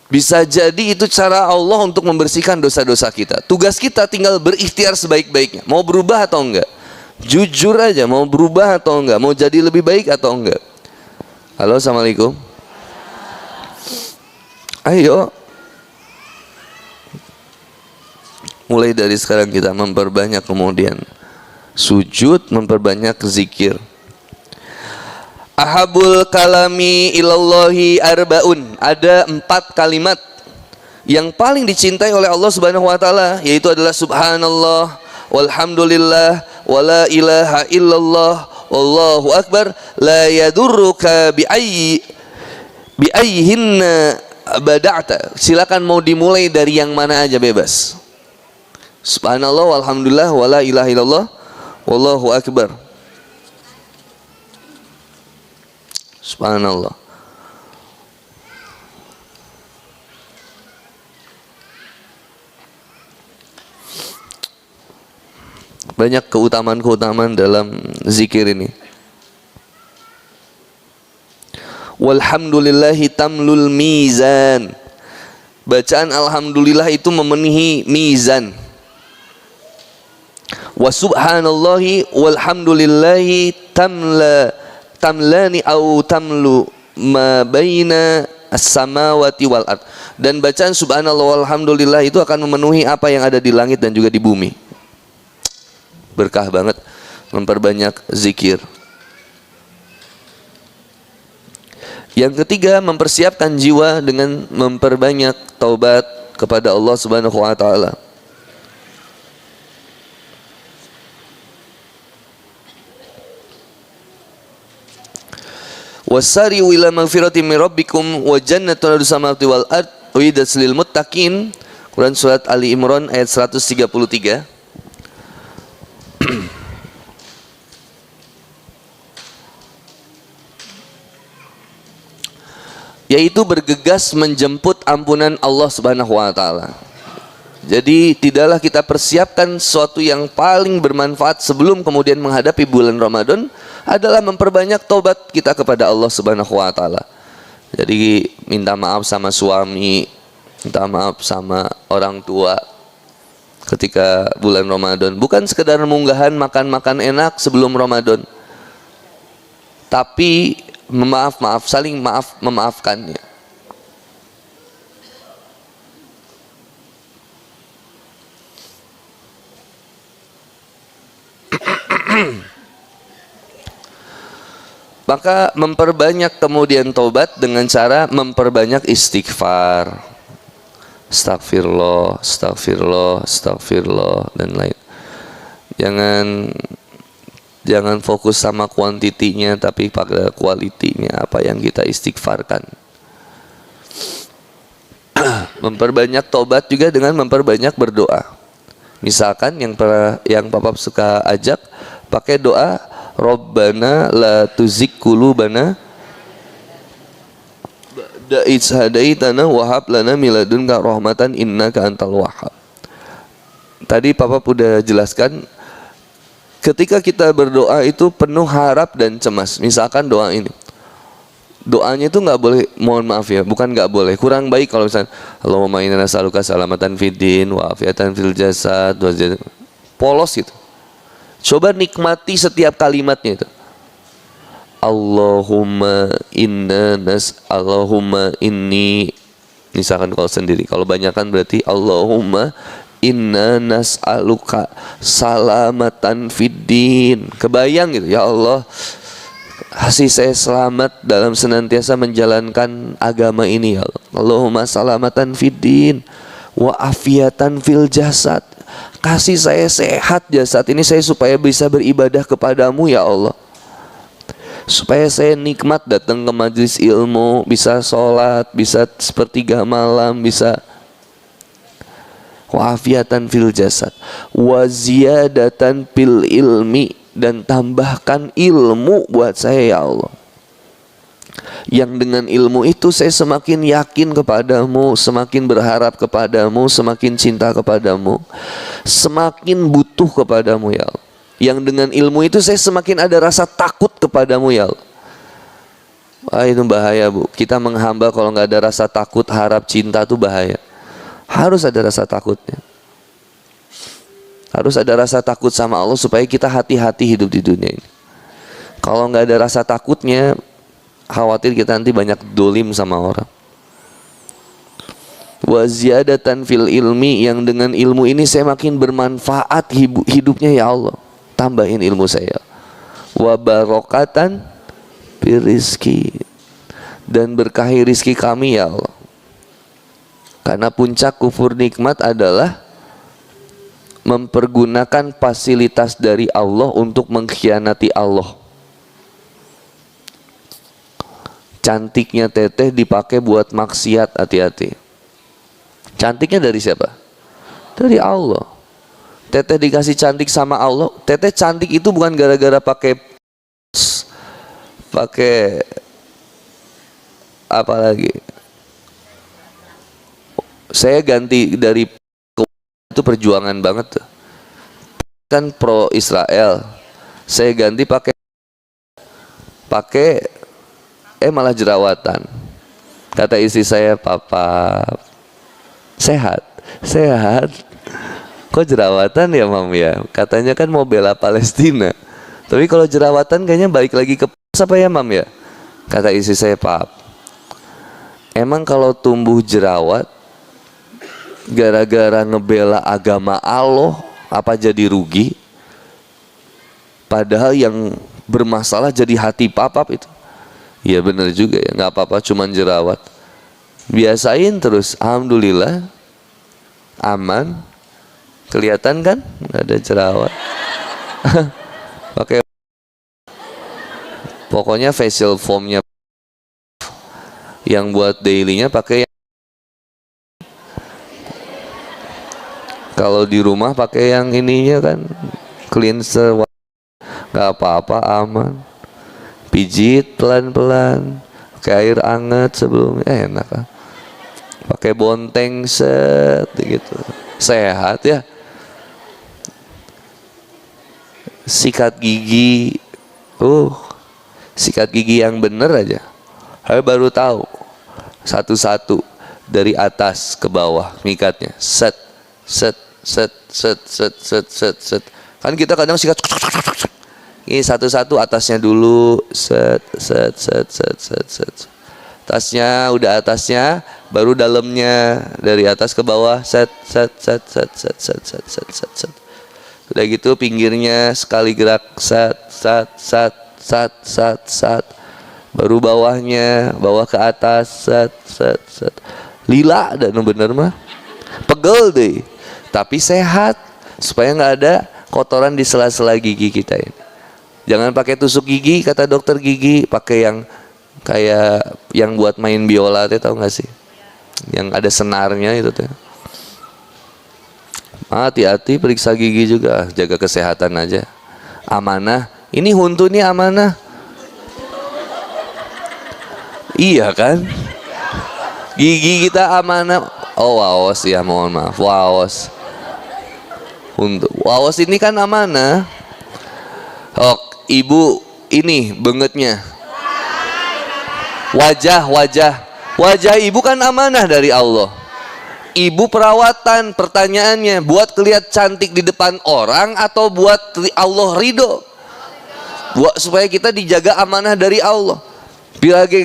Bisa jadi itu cara Allah untuk membersihkan dosa-dosa kita. Tugas kita tinggal berikhtiar sebaik-baiknya. Mau berubah atau enggak? Jujur aja, mau berubah atau enggak? Mau jadi lebih baik atau enggak? Halo, assalamualaikum. Ayo. Mulai dari sekarang kita memperbanyak, kemudian sujud, memperbanyak zikir. Ahabul kalami ilallahi arbaun. Ada 4 kalimat yang paling dicintai oleh Allah Subhanahu wa Ta'ala, yaitu adalah subhanallah, walhamdulillah, wala ilaha illallah, wallahu akbar, la yadurruka biayyihinna bada'ta. Silakan mau dimulai dari yang mana aja, bebas. Subhanallah, walhamdulillah, wala ilaha illallah, wallahu akbar. Subhanallah. Banyak keutamaan-keutamaan dalam zikir ini. Walhamdulillahi tamlul mizan. Bacaan alhamdulillah itu memenuhi mizan. Wa subhanallahi walhamdulillahi tamlani au tamlu ma baina as-samawati wal ard. Dan bacaan subhanallah walhamdulillah itu akan memenuhi apa yang ada di langit dan juga di bumi. Berkah banget memperbanyak zikir. Yang ketiga, mempersiapkan jiwa dengan memperbanyak taubat kepada Allah Subhanahu wa Ta'ala. Wasari'u ila magfirati min rabbikum wa jannatun arduha samawati wal ard uiddat lil muttaqin. Quran surat Ali Imran ayat 133. Yaitu bergegas menjemput ampunan Allah Subhanahu wa Ta'ala. Jadi tidaklah kita persiapkan sesuatu yang paling bermanfaat sebelum kemudian menghadapi bulan Ramadan adalah memperbanyak taubat kita kepada Allah Subhanahu wa Ta'ala. Jadi minta maaf sama suami, minta maaf sama orang tua, ketika bulan Ramadan. Bukan sekedar munggahan makan-makan enak sebelum Ramadan, tapi memaaf, saling memaafkannya. Maka memperbanyak kemudian tobat dengan cara memperbanyak istighfar. Astagfirullah, astagfirullah, astagfirullah, dan lain. Jangan fokus sama kuantitinya, tapi pada kualitinya, apa yang kita istighfarkan. Memperbanyak tobat juga dengan memperbanyak berdoa. Misalkan yang Papa suka ajak pakai doa Rabbana la tuzigh qulubana ba'da idh hadaitana wa hab lana min ladunka rahmatan innaka antal wahhab. Tadi Papa udah jelaskan, ketika kita berdoa itu penuh harap dan cemas. Misalkan doa ini, doanya itu nggak boleh, mohon maaf ya, bukan nggak boleh, kurang baik kalau misalnya Allahumma inna nas'aluka salamatan fid din wa afiatan fil jasad, polos gitu. Coba nikmati setiap kalimatnya itu. Allahumma inni, misalkan kalau sendiri. Kalau banyakan berarti Allahumma inna nas'aluka salamatan fid din. Kebayang gitu, ya Allah, kasih saya selamat dalam senantiasa menjalankan agama ini, ya Allah. Allahumma salamatan fid din wa afiatan fil jasad. Kasih saya sehat jasad ini saya supaya bisa beribadah kepadamu, ya Allah. Supaya saya nikmat datang ke majelis ilmu, bisa sholat, bisa sepertiga malam, bisa wa'afiatan fil jasad wa ziyadatan fil ilmi, dan tambahkan ilmu buat saya, ya Allah, yang dengan ilmu itu saya semakin yakin kepadamu, semakin berharap kepadamu, semakin cinta kepadamu, semakin butuh kepadamu, ya Allah. Yang dengan ilmu itu saya semakin ada rasa takut kepadamu, ya Allah. Wah, itu bahaya, Bu. Kita menghamba kalau nggak ada rasa takut, harap, cinta, itu bahaya. Harus ada rasa takutnya. Harus ada rasa takut sama Allah supaya kita hati-hati hidup di dunia ini. Kalau nggak ada rasa takutnya, khawatir kita nanti banyak dolim sama orang. Wa ziyadatan fil ilmi, yang dengan ilmu ini saya makin bermanfaat hidupnya, ya Allah. Tambahin ilmu saya. Wa barokatan fil rizki, dan berkahi rizki kami, ya Allah. Karena puncak kufur nikmat adalah mempergunakan fasilitas dari Allah untuk mengkhianati Allah. Cantiknya teteh dipakai buat maksiat, hati-hati. Cantiknya dari siapa? Dari Allah. Teteh dikasih cantik sama Allah. Teteh cantik itu bukan gara-gara pakai apa lagi. Saya ganti dari itu perjuangan banget tuh. Kan pro Israel. Saya ganti pakai malah jerawatan. Kata istri saya, Papa sehat. Kok jerawatan ya, Mam ya? Katanya kan mau bela Palestina. Tapi kalau jerawatan kayaknya balik lagi ke apa ya, Mam ya? Kata istri saya, Pap, emang kalau tumbuh jerawat gara-gara ngebela agama Allah, apa jadi rugi? Padahal yang bermasalah jadi hati Papap itu. Ya benar juga ya, nggak apa-apa, cuman jerawat. Biasain terus, alhamdulillah aman. Kelihatan kan nggak ada jerawat. Pakai pokoknya facial foamnya yang buat dailynya pakai. Kalau di rumah pakai yang ininya kan, cleanser, nggak apa-apa, aman. Pijit pelan-pelan, pakai air hangat sebelumnya, enak kan. Pakai bonteng set gitu, sehat ya. Sikat gigi, sikat gigi yang bener aja. Saya baru tahu satu-satu dari atas ke bawah mikatnya, set set set set set set. Kan kita kadang sikat. Ini satu-satu, atasnya dulu, set set set set set set. Atasnya, udah atasnya, baru dalamnya, dari atas ke bawah, set set set set set set set set set set. Udah gitu pinggirnya sekali gerak, set set set set set set. Baru bawahnya, bawah ke atas, set set set. Lila dan bener mah, pegel deh, tapi sehat, supaya nggak ada kotoran di sela-sela gigi kita ini. Jangan pakai tusuk gigi, kata dokter gigi, pakai yang kayak yang buat main biola, tahu nggak sih? Yang ada senarnya itu teh. Hati-hati periksa gigi juga, jaga kesehatan aja. Amanah, ini huntu nih amanah. Iya kan? Gigi kita amanah. Oh waos ya, mohon maaf, waos. Huntu, waos ini kan amanah. Oh, ibu ini bengetnya. Wajah ibu kan amanah dari Allah. Ibu perawatan, pertanyaannya, buat kelihatan cantik di depan orang atau buat Allah ridho? Buat supaya kita dijaga amanah dari Allah. Bila lagi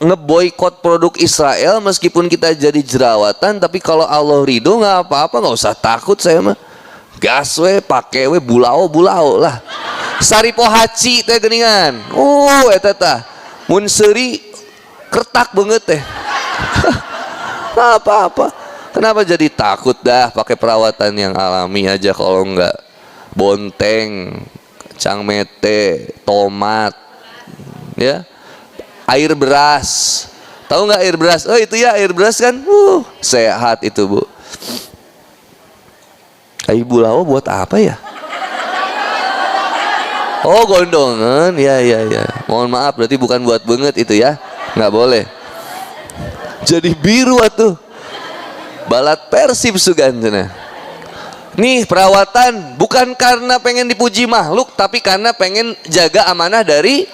ngeboikot produk Israel, meskipun kita jadi jerawatan, tapi kalau Allah ridho nggak apa-apa, nggak usah takut saya mah. Gas we, pakai we, bulau lah. Saripo haci teh geningan. Eta tah. Mun seuri kertak banget teh. Nggak apa-apa. Kenapa jadi takut dah? Pakai perawatan yang alami aja, kalau enggak bonteng, cangmete, tomat, ya. Air beras. Tahu nggak air beras? Oh itu ya air beras kan. Sehat itu, Bu. Air bulau buat apa ya? Oh gondongan, ya. Mohon maaf, berarti bukan buat banget itu ya, nggak boleh. Jadi biru atuh. Balat Persib sugantena. Nih perawatan bukan karena pengen dipuji makhluk, tapi karena pengen jaga amanah dari.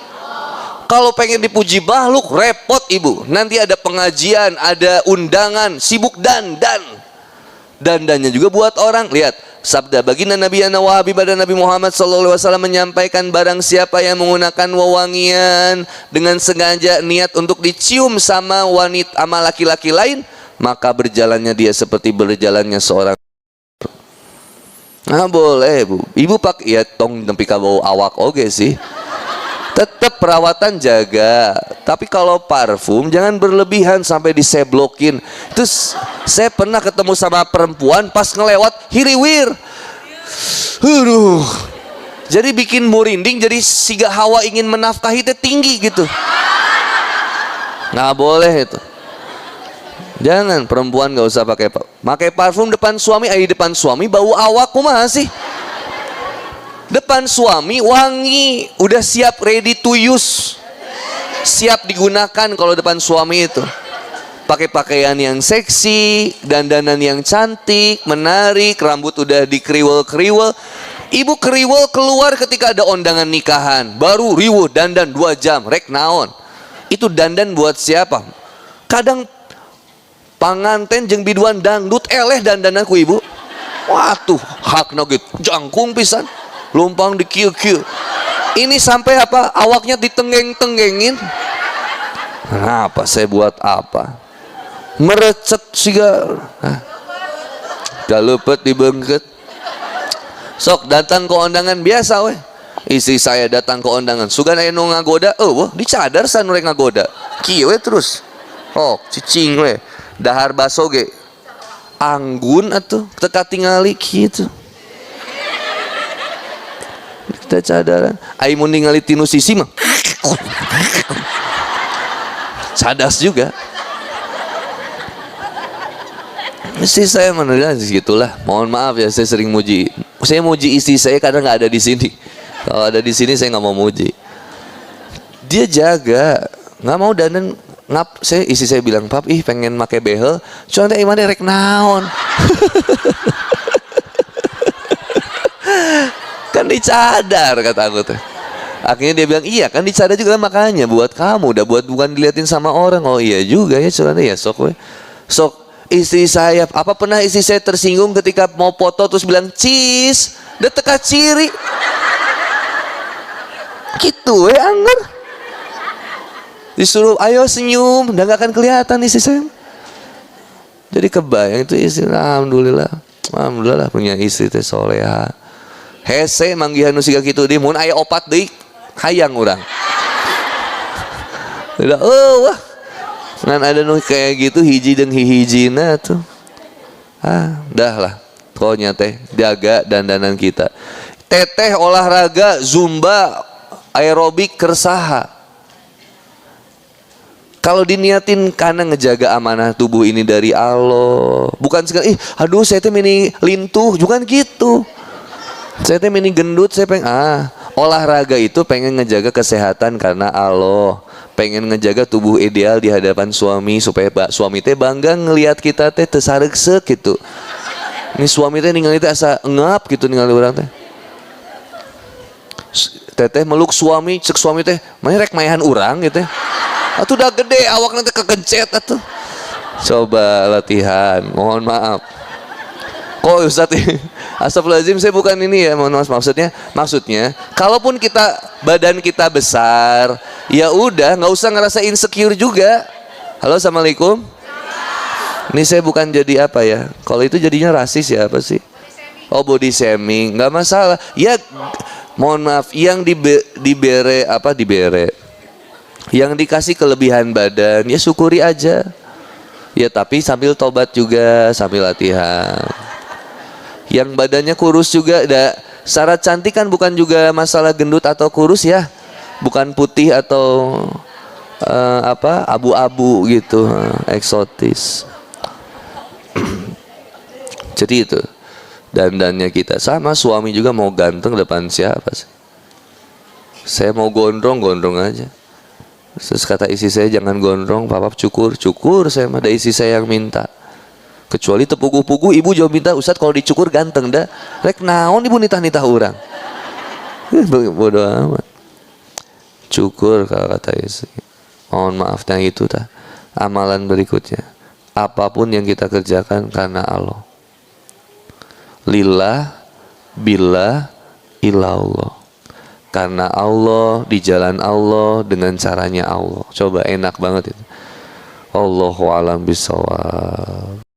Kalau pengen dipuji makhluk repot ibu. Nanti ada pengajian, ada undangan, sibuk dandannya juga buat orang. Lihat sabda baginda Nabi wa habibana Nabi Muhammad SAW menyampaikan, barang siapa yang menggunakan wewangian dengan sengaja niat untuk dicium sama wanita sama laki-laki lain, maka berjalannya dia seperti berjalannya seorang. Nah boleh bu, ibu pak ya tong nempi ka bau awak oge sih. Tetap perawatan jaga, tapi kalau parfum jangan berlebihan sampai diseblokin. Terus saya pernah ketemu sama perempuan pas ngelewat hiriwir, jadi bikin murinding, jadi siga hawa ingin menafkahi teh tinggi gitu. Nggak boleh itu. Jangan, perempuan nggak usah pakai parfum depan suami. Depan suami bau awak kumaha sih? Depan suami wangi, udah siap ready to use, siap digunakan. Kalau depan suami itu pakai pakaian yang seksi, dandanan yang cantik, menarik, rambut udah dikriwel-kriwel. Ibu kriwel keluar ketika ada undangan nikahan, baru riweuh dandan 2 jam, rek naon. Itu dandan buat siapa? Kadang panganten jeung biduan dangdut eleh dandananku ibu. Waduh, hakna gitu, jangkung pisan. Lumpang di kieu-kieu. Ini sampai apa? Awaknya ditenggeng-tenggengin. Kenapa saya buat apa? Merecet siga. Dah lepet dibengket. Sok datang ke undangan biasa weh. Istri saya datang ke undangan. Sugan aya nu ngagoda, dicadar san rek ngagoda. Kieu we terus. Oh, cicing we. Dahar baso ge. Anggun atuh teka tingali kitu. Kita cadaran ai mun ningali tinu sisi mah cadas juga. Istri saya menurut segitulah. Mohon maaf ya, saya sering muji. Saya muji istri saya kadang nggak ada di sini. Kalau ada di sini saya nggak mau muji. Dia jaga, nggak mau dandan ngap. Istri saya bilang, pap pengen make behel, cuman teh imane rek naon. Kan dicadar kata aku tuh. Akhirnya dia bilang iya kan dicadar juga, makanya buat kamu, udah buat bukan diliatin sama orang. Oh iya juga ya, celana ya sok we. Sok istri saya, apa pernah istri saya tersinggung ketika mau foto terus bilang cheese, udah teka ciri gitu anggar. Disuruh ayo senyum, udah gak akan kelihatan istri saya. Jadi kebayang itu istri. Alhamdulillah lah punya istri teh soleha. Hese manggihan nu siga kitu deui mun aya opat deui hayang urang. Udah wah. Ngan ada nu kayak gitu hiji jeung hihijina tuh. Dah lah. Pokoknya teh jaga dandanan kita. Teteh olahraga zumba aerobik kersaha. Kalau diniatin karena ngejaga amanah tubuh ini dari Allah, bukan sekali aduh saya teh mini lintuh, bukan gitu. Saya teh mini gendut, saya pengen olahraga itu pengen ngejaga kesehatan karena Allah. Pengen ngejaga tubuh ideal di hadapan suami supaya suami teh bangga ngelihat kita teh tesaregsek gitu. Ini suami teh ningali teh asa ngap gitu ningali urang teh. Teteh meluk suami, cek suami teh, "Mah rek mayahan urang gitu." Atuh udah gede awak nanti kekencet atuh. Coba latihan, mohon maaf. Kok Ustaz astagfirullahaladzim, saya bukan ini ya, mohon maaf, maksudnya kalaupun badan kita besar, ya udah nggak usah ngerasa insecure juga. Halo, assalamualaikum. Ini saya bukan jadi apa ya, kalau itu jadinya rasis ya apa sih? Oh, body shaming, nggak masalah. Ya mohon maaf, yang dibere, yang dikasih kelebihan badan ya syukuri aja ya, tapi sambil tobat juga, sambil latihan. Yang badannya kurus juga, syarat cantik kan bukan juga masalah gendut atau kurus ya, bukan putih atau abu-abu gitu, eksotis. Jadi itu dandannya kita. Sama suami juga mau ganteng depan siapa sih? Saya mau gondrong aja. Terus kata istri saya, jangan gondrong, papa cukur saya mah, ada istri saya yang minta. Kecuali tepugu-pugu ibu jauh minta, Ustaz kalau dicukur ganteng dah. Rek naon ibu nitah-nitah orang. Bodoh amat. Cukur kalau kata istri. Mohon maaf yang itu tah. Amalan berikutnya, apapun yang kita kerjakan karena Allah. Lillah, billah, ilallah. Karena Allah, di jalan Allah, dengan caranya Allah. Coba enak banget itu. Allahu a'lam bishawab.